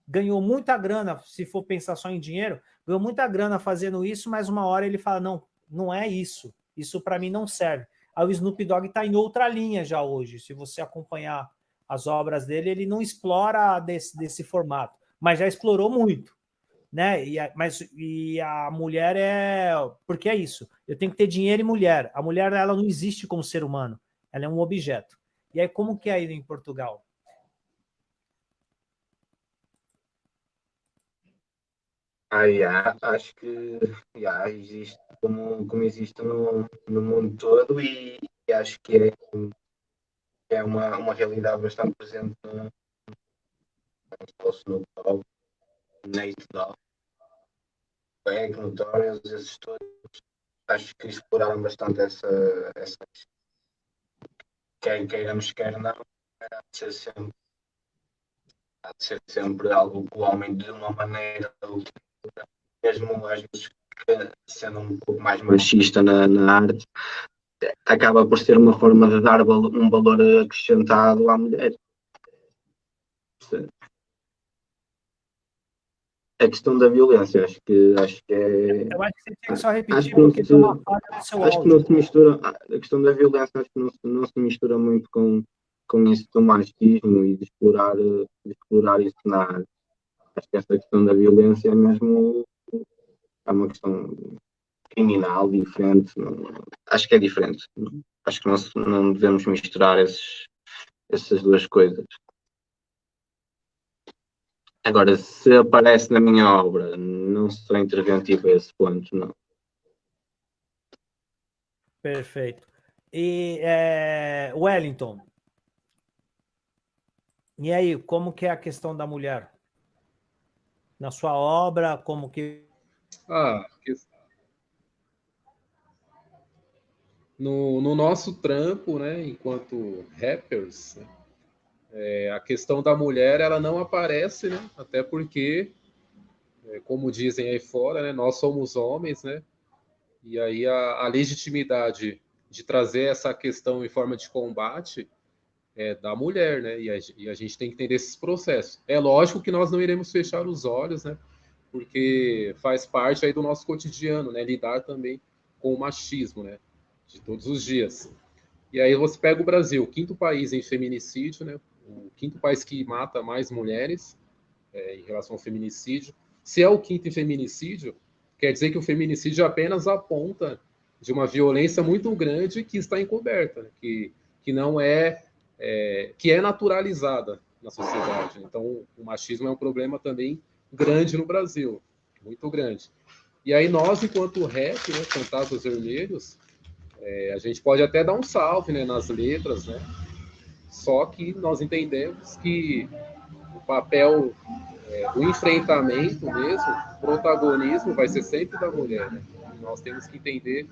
ganhou muita grana, se for pensar só em dinheiro, ganhou muita grana fazendo isso, mas uma hora ele fala, não, não é isso. Isso para mim não serve. Aí o Snoop Dogg está em outra linha já hoje. Se você acompanhar as obras dele, ele não explora desse formato, mas já explorou muito. Né? E a mulher é... Porque é isso. Eu tenho que ter dinheiro e mulher. A mulher, ela não existe como ser humano. Ela é um objeto. E aí, como que é aí em Portugal? Acho que existe como existe no mundo todo e acho que é uma realidade bastante presente no Snoop Dogg, Nate Dogg, Bag, Notorious, esses todos. Acho que exploraram bastante essa quer queiramos, quer não, há de ser sempre algo que o homem de uma maneira, mesmo às vezes sendo um pouco mais machista na arte, acaba por ser uma forma de dar um valor acrescentado à mulher. A questão da violência, acho que é. Eu acho que você tinha que só repetir, Acho que não porque tem uma falha no seu acho que áudio. não se mistura. A questão da violência, acho que não se mistura muito com isso do machismo e de explorar isso na arte. Acho que essa questão da violência é mesmo uma questão criminal, diferente. Acho que é diferente. Acho que não devemos misturar essas duas coisas. Agora, se aparece na minha obra, não sou interventivo a esse ponto, não. Perfeito. E Wellington, e aí, como que é a questão da mulher? na sua obra, como que... Ah, no nosso trampo, né, enquanto rappers, né, a questão da mulher ela não aparece, né, até porque, como dizem aí fora, né, nós somos homens, né, e aí a legitimidade de trazer essa questão em forma de combate é da mulher, né, e a gente tem que entender esses processos. É lógico que nós não iremos fechar os olhos, né, porque faz parte aí do nosso cotidiano, né, lidar também com o machismo, né, de todos os dias. E aí você pega o Brasil, o quinto país em feminicídio, né, o quinto país que mata mais mulheres em relação ao feminicídio. Se é o quinto em feminicídio, quer dizer que o feminicídio apenas aponta de uma violência muito grande que está encoberta, né, que não que é naturalizada na sociedade. Então, o machismo é um problema também grande no Brasil, muito grande. E aí nós, enquanto rap, né, Fantasmas Vermelhos, a gente pode até dar um salve, né, nas letras, né? Só que nós entendemos que o papel do enfrentamento mesmo, o protagonismo vai ser sempre da mulher, né? E nós temos que entender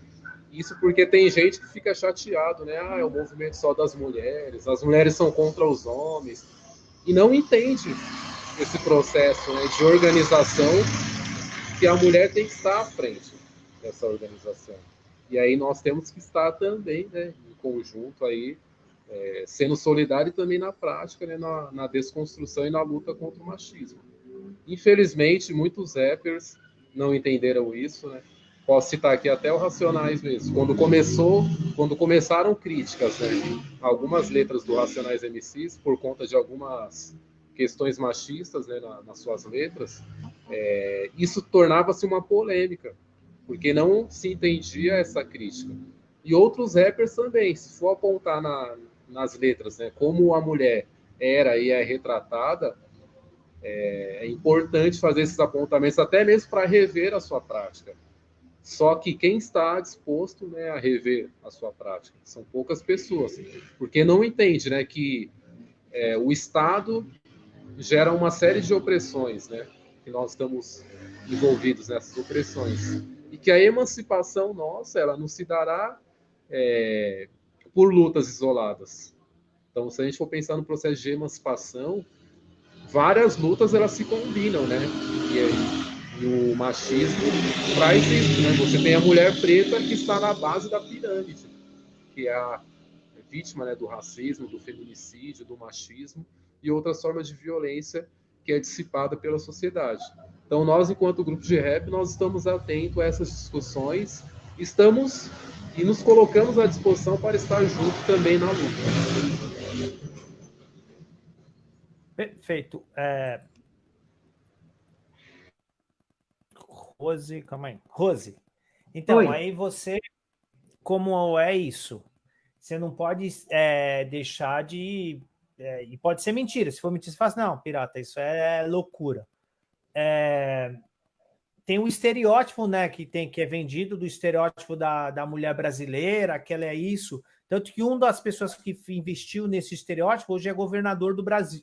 isso porque tem gente que fica chateado, né? Ah, é o movimento só das mulheres, as mulheres são contra os homens, e não entende esse processo, né, de organização que a mulher tem que estar à frente dessa organização. E aí nós temos que estar também, né, em conjunto aí, sendo solidário e também na prática, né, na desconstrução e na luta contra o machismo. Infelizmente, muitos rappers não entenderam isso, né? Posso citar aqui até o Racionais mesmo. Quando começaram críticas, né, algumas letras do Racionais MCs, por conta de algumas questões machistas, né, nas suas letras, isso tornava-se uma polêmica, porque não se entendia essa crítica. E outros rappers também, se for apontar nas letras, né, como a mulher era e é retratada, é importante fazer esses apontamentos, até mesmo para rever a sua prática. Só que quem está disposto, né, a rever a sua prática são poucas pessoas, porque não entende, né, que o Estado gera uma série de opressões, né, que nós estamos envolvidos nessas opressões, e que a emancipação nossa, ela não se dará por lutas isoladas. Então, se a gente for pensar no processo de emancipação, várias lutas elas se combinam, né? E o machismo traz isso, né? Você tem a mulher preta que está na base da pirâmide, que é a vítima, né, do racismo, do feminicídio, do machismo e outras formas de violência que é dissipada pela sociedade. Então, nós, enquanto grupo de rap, nós estamos atentos a essas discussões, estamos e nos colocamos à disposição para estar junto também na luta. Perfeito. Rose, calma aí. Rose. Então, Oi. aí você, como é isso? Você não pode deixar de... e pode ser mentira. Se for mentira, você fala assim, não, pirata, isso é loucura. Tem um estereótipo, né, que é vendido do estereótipo da mulher brasileira, que ela é isso. Tanto que uma das pessoas que investiu nesse estereótipo hoje é governador do Brasil,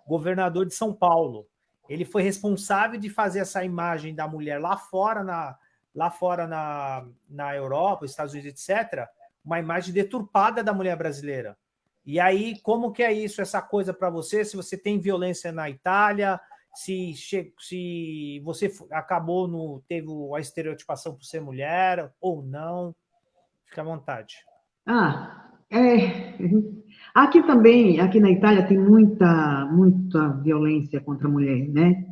governador de São Paulo. Ele foi responsável de fazer essa imagem da mulher lá fora na Europa, Estados Unidos, etc., uma imagem deturpada da mulher brasileira. E aí, como que é isso, essa coisa para você? Se você tem violência na Itália, se você teve a estereotipação por ser mulher ou não, fica à vontade. Aqui também, aqui na Itália tem muita violência contra a mulher, né?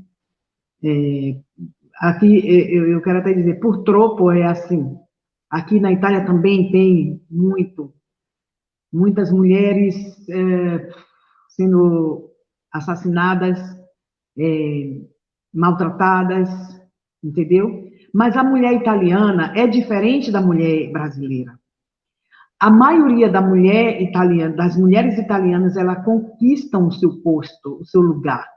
Aqui, eu quero até dizer, por tropo é assim. Aqui na Itália também tem muitas mulheres sendo assassinadas, maltratadas, entendeu? Mas a mulher italiana é diferente da mulher brasileira. A maioria das mulheres italianas, elas conquistam o seu posto, o seu lugar,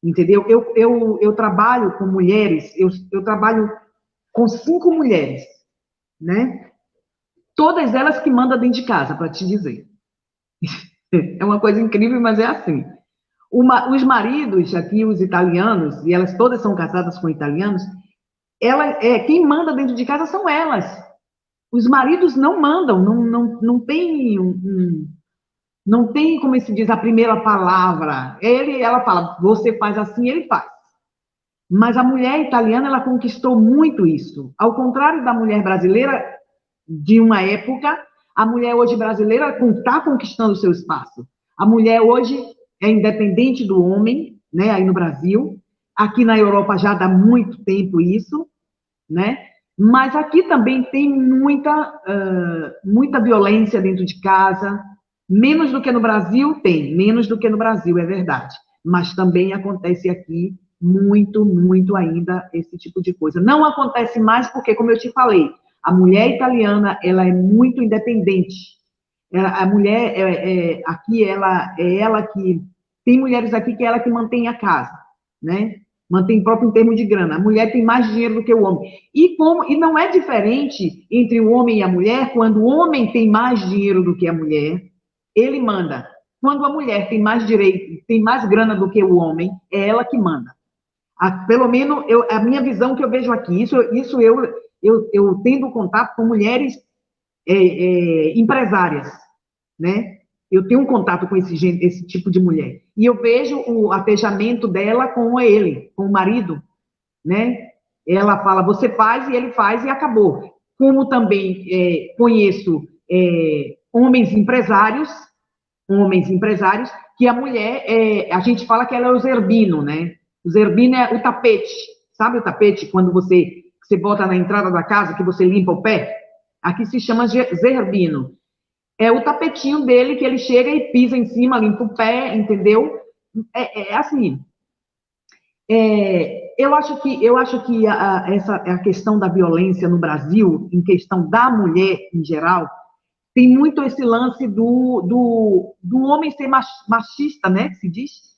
entendeu? Eu trabalho com mulheres, eu trabalho com 5 mulheres, né? Todas elas que mandam dentro de casa, para te dizer. É uma coisa incrível, mas é assim. Os maridos aqui, os italianos, e elas todas são casadas com italianos, quem manda dentro de casa são elas. Os maridos não mandam, não tem não tem, como se diz, a primeira palavra. Ela fala, você faz assim, ele faz. Mas a mulher italiana, ela conquistou muito isso. Ao contrário da mulher brasileira de uma época, a mulher hoje brasileira está conquistando o seu espaço. A mulher hoje é independente do homem, né, aí no Brasil. Aqui na Europa já dá muito tempo isso, né? Mas aqui também tem muita violência dentro de casa. Menos do que no Brasil, menos do que no Brasil, é verdade. Mas também acontece aqui muito ainda esse tipo de coisa. Não acontece mais porque, como eu te falei, a mulher italiana, ela é muito independente. A mulher aqui, ela que... Tem mulheres aqui que é ela que mantém a casa, né? Mantém próprio em termos de grana. A mulher tem mais dinheiro do que o homem. E não é diferente entre o homem e a mulher, quando o homem tem mais dinheiro do que a mulher, ele manda. Quando a mulher tem mais direito, tem mais grana do que o homem, é ela que manda. Pelo menos a minha visão que eu vejo aqui, isso eu tendo contato com mulheres empresárias, né? Eu tenho um contato com esse tipo de mulher. E eu vejo o apejamento dela com ele, com o marido, né? Ela fala, você faz, e ele faz, e acabou. Como também conheço homens empresários, que a mulher, a gente fala que ela é o zerbino, né? O zerbino é o tapete. Sabe o tapete, quando você bota na entrada da casa, que você limpa o pé? Aqui se chama zerbino. É o tapetinho dele que ele chega e pisa em cima, limpa o pé, entendeu? Assim. Eu acho que a questão da violência no Brasil, em questão da mulher em geral, tem muito esse lance do homem ser machista, né? Que se diz.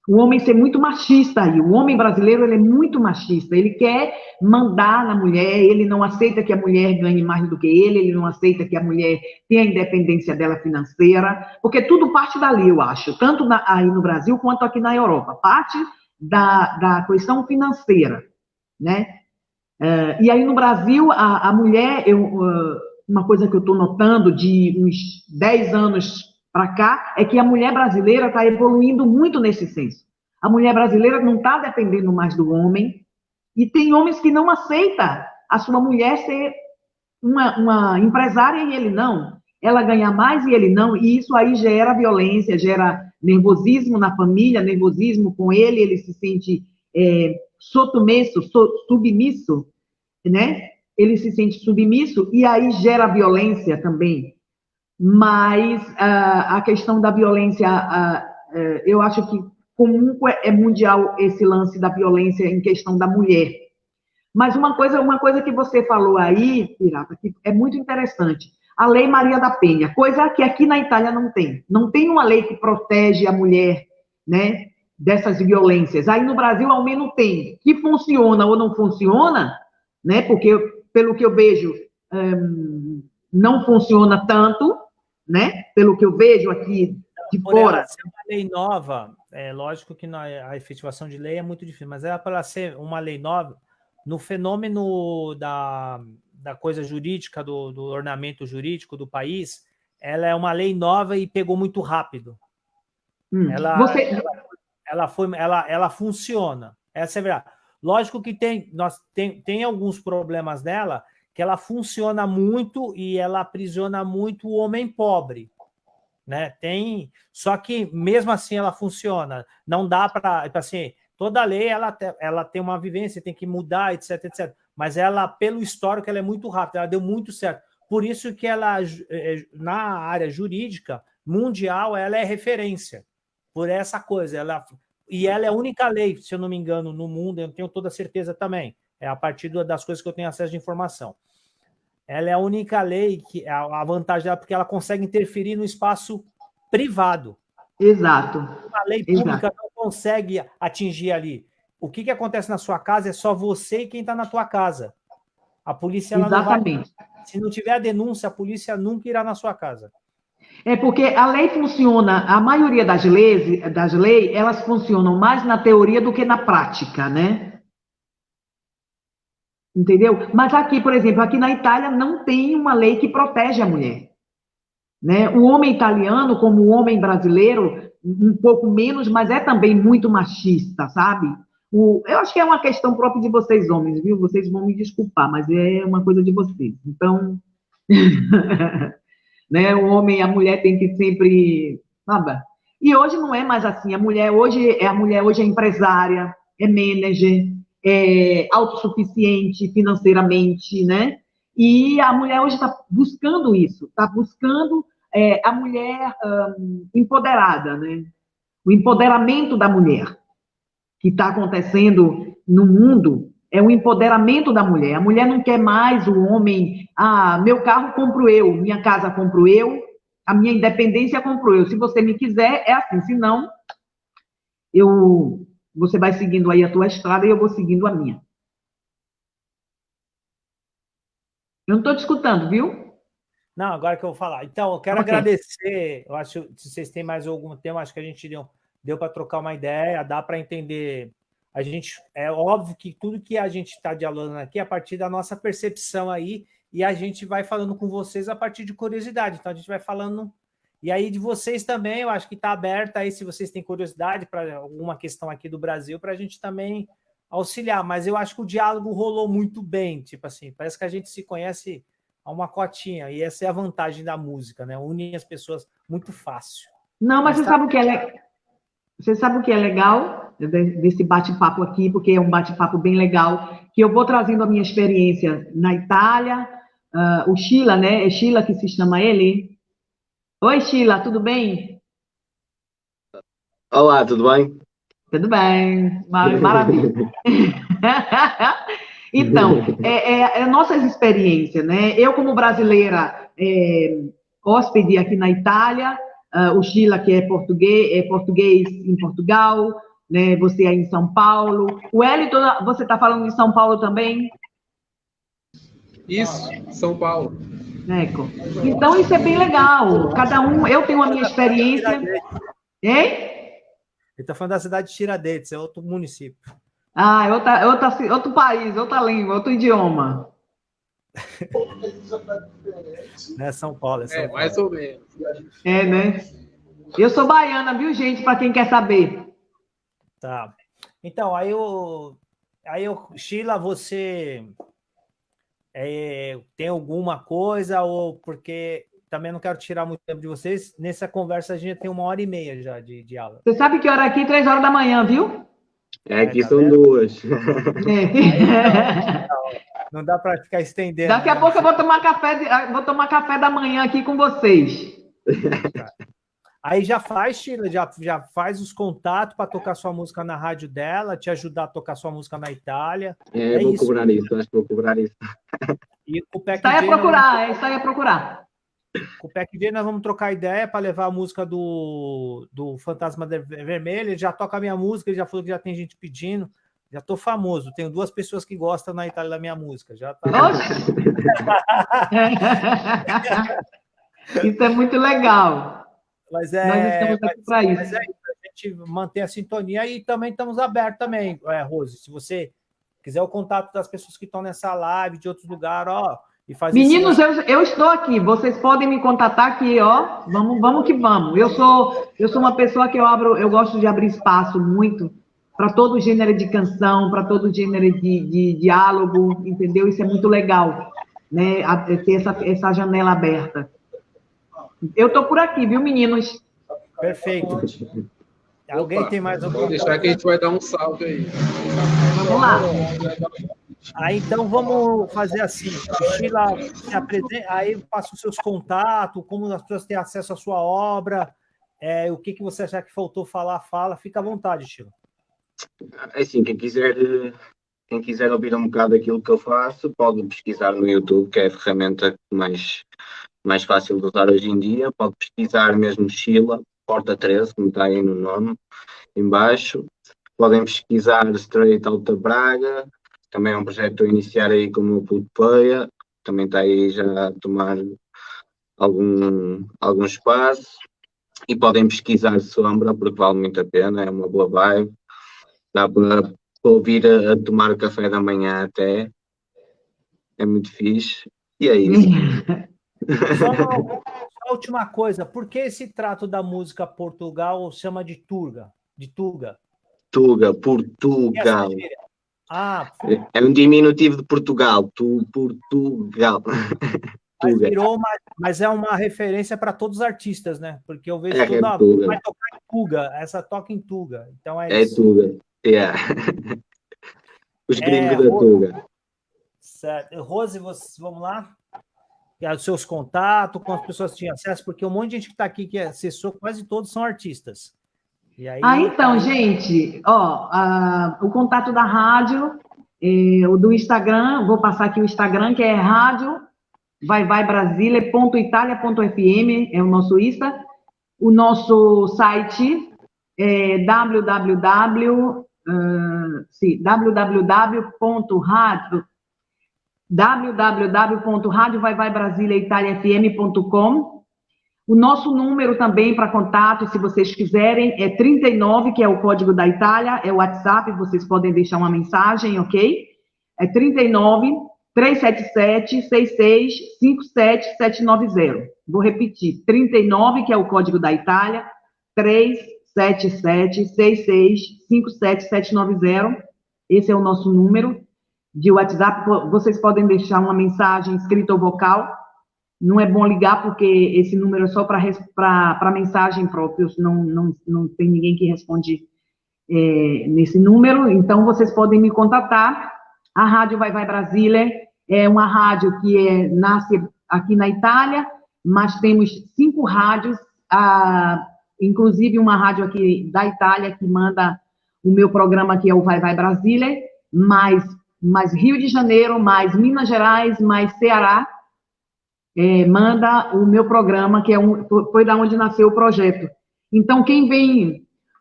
O homem ser muito machista aí. O homem brasileiro, ele é muito machista. Ele quer mandar na mulher, ele não aceita que a mulher ganhe mais do que ele não aceita que a mulher tenha a independência dela financeira, porque tudo parte dali, eu acho, tanto aí no Brasil quanto aqui na Europa. Parte da questão financeira, né? E aí no Brasil, a mulher, uma coisa que eu estou notando de uns 10 anos para cá, é que a mulher brasileira está evoluindo muito nesse senso. A mulher brasileira não está dependendo mais do homem, e tem homens que não aceitam a sua mulher ser uma empresária e ele não. Ela ganha mais e ele não, e isso aí gera violência, gera nervosismo na família, nervosismo com ele se sente submisso, né? Ele se sente submisso, e aí gera violência também. Mas a questão da violência, eu acho que comum é mundial esse lance da violência em questão da mulher. Mas uma coisa que você falou aí, Pirata, que é muito interessante, a Lei Maria da Penha, coisa que aqui na Itália não tem. Não tem uma lei que protege a mulher, né, dessas violências. Aí no Brasil, ao menos tem. Que funciona ou não funciona, né, porque, pelo que eu vejo, não funciona tanto, né? Pelo que eu vejo aqui de fora. Ela ser uma lei nova, é lógico que a efetivação de lei é muito difícil, mas ela, para ela ser uma lei nova, no fenômeno da coisa jurídica, do ornamento jurídico do país, ela é uma lei nova e pegou muito rápido. Ela funciona. Essa é a verdade. Lógico que tem alguns problemas nela, que ela funciona muito e ela aprisiona muito o homem pobre, né? Só que mesmo assim ela funciona. Não dá para, assim, toda lei ela tem uma vivência, tem que mudar, etc, etc. Mas ela, pelo histórico, ela é muito rápida, ela deu muito certo. Por isso que ela, na área jurídica mundial, ela é referência por essa coisa. E ela é a única lei, se eu não me engano, no mundo, eu tenho toda certeza também. É a partir das coisas que eu tenho acesso de informação. Ela é a única lei que a vantagem dela é porque ela consegue interferir no espaço privado. Exato. A lei pública não consegue atingir ali. O que acontece na sua casa é só você e quem está na tua casa. A polícia ela não vai. Se não tiver a denúncia, a polícia nunca irá na sua casa. É porque a lei funciona, a maioria das leis, elas funcionam mais na teoria do que na prática, né? Entendeu? Mas aqui, por exemplo, aqui na Itália não tem uma lei que protege a mulher, né? O homem italiano, como o homem brasileiro, um pouco menos, mas é também muito machista, sabe? Eu acho que é uma questão própria de vocês homens, viu? Vocês vão me desculpar, mas é uma coisa de vocês. Então, né? O homem e a mulher tem que sempre, sabe? E hoje não é mais assim. A mulher hoje é empresária, é manager, é autossuficiente financeiramente, né? E a mulher hoje está buscando isso, está buscando a mulher empoderada, né? O empoderamento da mulher que está acontecendo no mundo é o empoderamento da mulher. A mulher não quer mais o homem, meu carro compro eu, minha casa compro eu, a minha independência compro eu. Se você me quiser, é assim, senão você vai seguindo aí a tua estrada e eu vou seguindo a minha. Eu não estou te escutando, viu? Não, agora que eu vou falar. Então, eu quero agradecer. Eu acho que se vocês têm mais algum tema, acho que a gente deu para trocar uma ideia, dá para entender. É óbvio que tudo que a gente está dialogando aqui é a partir da nossa percepção aí, e a gente vai falando com vocês a partir de curiosidade. Então, a gente vai falando. E aí, de vocês também, eu acho que está aberta aí, se vocês têm curiosidade para alguma questão aqui do Brasil, para a gente também auxiliar. Mas eu acho que o diálogo rolou muito bem, tipo assim, parece que a gente se conhece a uma cotinha, e essa é a vantagem da música, né? Une as pessoas muito fácil. Não, mas você sabe o que você sabe o que é legal desse bate-papo aqui, porque é um bate-papo bem legal, que eu vou trazendo a minha experiência na Itália, o Sheila, né? É Sheila que se chama ele. Oi, Sheila, tudo bem? Olá, tudo bem? Tudo bem, maravilha. Então, nossas experiências, né? Eu, como brasileira, hóspede aqui na Itália, o Sheila, que é português em Portugal, né? Você aí em São Paulo. O Wellington, você está falando de São Paulo também? Isso, São Paulo. Eco. Então, isso é bem legal. Cada um, eu tenho a minha experiência. Hein? Ele está falando da cidade de Tiradentes, é outro município. Outro país, outra língua, outro idioma. Não é São Paulo, é São Paulo. Mais ou menos. É, né? Eu sou baiana, viu, gente? Para quem quer saber. Tá. Então, Sheila, você tem alguma coisa, ou porque também não quero tirar muito tempo de vocês, nessa conversa a gente tem 1h30 já de aula. Você sabe que hora é aqui? 3 horas da manhã, viu? Aqui tá são vendo? 2. Não dá para ficar estendendo. Daqui a pouco eu vou tomar café da manhã aqui com vocês. Aí já faz, Sheila, já faz os contatos para tocar sua música na rádio dela, te ajudar a tocar sua música na Itália. Vou isso. Cobrar isso, acho que vou cobrar isso. E com o Pack Isso aí é procurar. Com o Pack J nós vamos trocar ideia para levar a música do Fantasma Vermelho. Ele já toca a minha música, ele já falou que já tem gente pedindo. Já estou famoso, tenho 2 pessoas que gostam na Itália da minha música. Já tá... Isso é muito legal. Mas nós estamos aqui para isso. Mas a gente manter a sintonia e também estamos abertos também, Rose. Se você quiser o contato das pessoas que estão nessa live, de outros lugares, e fazer. Meninos, eu estou aqui. Vocês podem me contatar aqui, Vamos que vamos. Eu sou uma pessoa que eu gosto de abrir espaço muito para todo gênero de canção, para todo gênero de diálogo, entendeu? Isso é muito legal, né? Ter essa janela aberta. Eu estou por aqui, viu, meninos? Perfeito. Alguém tem mais alguma coisa? Pode deixar que a gente vai dar um salve aí. Vamos lá. Aí, então, vamos fazer assim. Sheila se apresenta, aí passa os seus contatos, como as pessoas têm acesso à sua obra, o que você achar que faltou falar, fala. Fica à vontade, Sheila. Assim, quem quiser ouvir um bocado daquilo que eu faço, pode pesquisar no YouTube, que é a ferramenta mais fácil de usar hoje em dia. Pode pesquisar mesmo Sheila, Porta 13, como está aí no nome, em baixo. Podem pesquisar Straight Outta Braga, também é um projeto a iniciar aí com o meu puto Peia, também está aí já a tomar algum espaço e podem pesquisar Sombra, porque vale muito a pena, é uma boa vibe. Dá para ouvir a tomar o café da manhã até. É muito fixe. E é isso. Só a última coisa, por que esse trato da música Portugal chama de Tuga? De Tuga? Tuga, E Portugal. essa gíria? Ah, É um diminutivo de Portugal. Portugal. mas Tuga. mas é uma referência para todos os artistas, né? Porque eu vejo É toda Tuga. vai tocar em Tuga, essa toca em Tuga. Então é É isso. Tuga. Yeah. Os gringos da Tuga. Certo. Rose, vamos lá? E os seus contatos, com as pessoas que tinham acesso, porque um monte de gente que está aqui que acessou, quase todos são artistas. E aí, então, gente, o contato da rádio, o do Instagram, vou passar aqui o Instagram, que é rádio vaivaibrasilia.italia.fm, é o nosso Insta. O nosso site é www.radiovaivaibrasiliaitaliafm.com. O nosso número também para contato, se vocês quiserem, é 39, que é o código da Itália, é o WhatsApp, vocês podem deixar uma mensagem, ok? É 39 377 66 57 790. Vou repetir, 39, que é o código da Itália, 377 66 57 790. Esse é o nosso número de WhatsApp. Vocês podem deixar uma mensagem escrita ou vocal. Não é bom ligar, porque esse número é só para mensagem própria, não tem ninguém que responde nesse número, então vocês podem me contatar. A Rádio Vai Vai Brasília é uma rádio que nasce aqui na Itália, mas temos 5 rádios, inclusive uma rádio aqui da Itália que manda o meu programa, que é o Vai Vai Brasília, mais Rio de Janeiro, mais Minas Gerais, mais Ceará, manda o meu programa, que foi da onde nasceu o projeto. Então,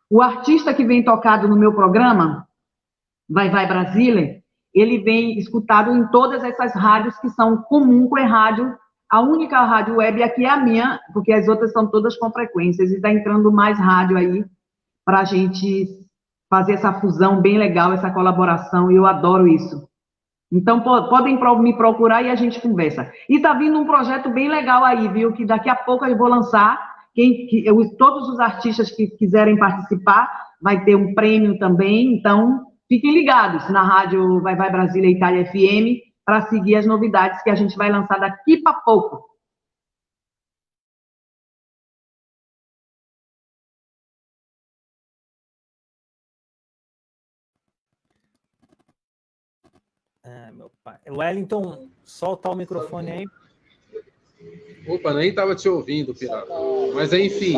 o artista que vem tocado no meu programa, Vai Vai Brasília, ele vem escutado em todas essas rádios que são comum com a rádio. A única rádio web aqui é a minha, porque as outras são todas com frequências, e está entrando mais rádio aí para a gente fazer essa fusão bem legal, essa colaboração, e eu adoro isso. Então, podem me procurar e a gente conversa. E está vindo um projeto bem legal aí, viu? Que daqui a pouco eu vou lançar. Todos os artistas que quiserem participar, vai ter um prêmio também. Então, fiquem ligados na Rádio Vai Vai Brasília Itália FM para seguir as novidades que a gente vai lançar daqui para pouco. Meu pai. Wellington, solta o microfone aí. Opa, nem estava te ouvindo, Pirata. Mas enfim,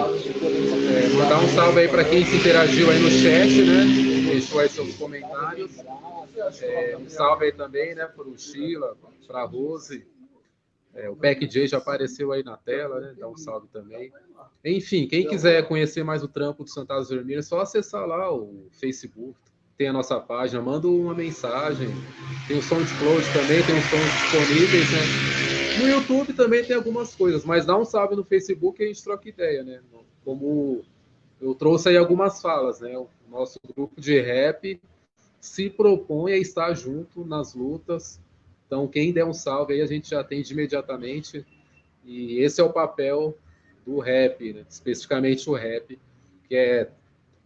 mandar um salve aí para quem se interagiu aí no chat, né? Deixou aí seus comentários. Um salve aí também, né? Para o Sheila, para a Rose. O Pack J já apareceu aí na tela, né? Dá um salve também. Enfim, quem quiser conhecer mais o trampo do Santas Vermelhas, é só acessar lá o Facebook. Tem a nossa página, manda uma mensagem. Tem o SoundCloud também, tem os sons disponíveis, né? No YouTube também tem algumas coisas, mas dá um salve no Facebook e a gente troca ideia, né? Como eu trouxe aí algumas falas, né? O nosso grupo de rap se propõe a estar junto nas lutas. Então, quem der um salve aí, a gente já atende imediatamente. E esse é o papel do rap, né? Especificamente o rap, que é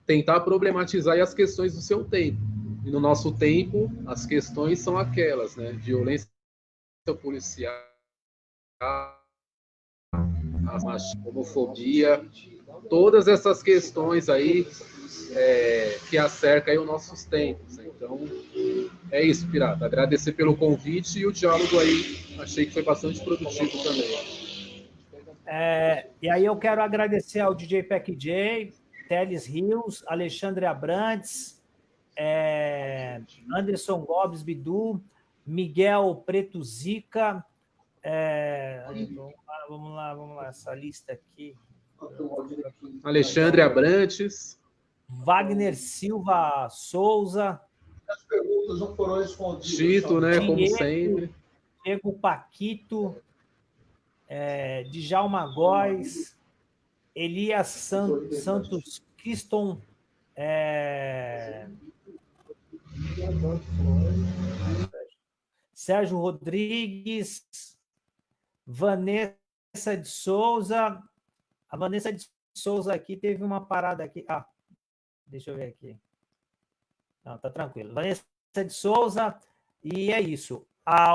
tentar problematizar as questões do seu tempo. E no nosso tempo, as questões são aquelas, né? Violência policial, homofobia, todas essas questões aí que acercam aí os nossos tempos. Então, é isso, Pirata. Agradecer pelo convite e o diálogo aí. Achei que foi bastante produtivo também. E aí eu quero agradecer ao DJ Pack J, Teles Rios, Alexandre Abrantes, Anderson Gomes Bidu, Miguel Preto Zica, vamos lá, essa lista aqui. Alexandre Abrantes, Wagner Silva Souza. As perguntas não foram respondidas. Tito, né, como sempre. Diego Paquito, Djalma Góes, Elias Santos Kiston, Sérgio Rodrigues, Vanessa de Souza. A Vanessa de Souza aqui teve uma parada aqui. Deixa eu ver aqui. Não, tá tranquilo. Vanessa de Souza, e é isso.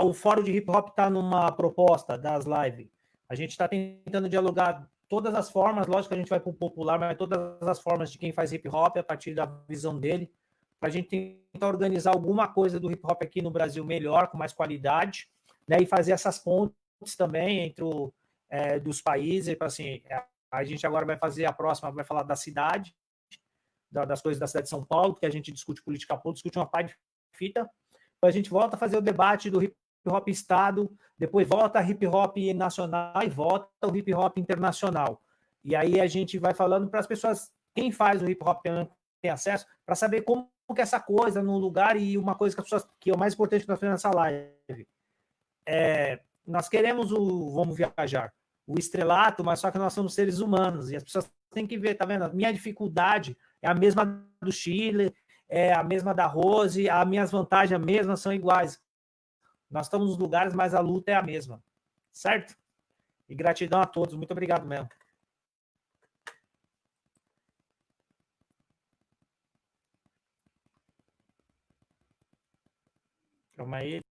O Fórum de Hip Hop está numa proposta das lives. A gente está tentando dialogar todas as formas, lógico que a gente vai para o popular, mas todas as formas de quem faz hip hop a partir da visão dele, para a gente tentar organizar alguma coisa do hip hop aqui no Brasil melhor, com mais qualidade, né, e fazer essas pontes também entre dos países. Assim, a gente agora vai fazer a próxima, vai falar da cidade, das coisas da cidade de São Paulo, que a gente discute política pública, discute uma parte de fita, a gente volta a fazer o debate do hip hop estado, depois volta a hip hop nacional e volta o hip hop internacional. E aí a gente vai falando para as pessoas, quem faz o hip hop tem acesso, para saber como que é essa coisa no lugar. E uma coisa que as pessoas, que é o mais importante que nós fazemos nessa live, nós queremos vamos viajar, o estrelato, mas só que nós somos seres humanos, e as pessoas têm que ver, tá vendo? A minha dificuldade é a mesma do Chile, é a mesma da Rose, as minhas vantagens a mesma, são iguais. Nós estamos nos lugares, mas a luta é a mesma. Certo? E gratidão a todos. Muito obrigado mesmo. Calma aí.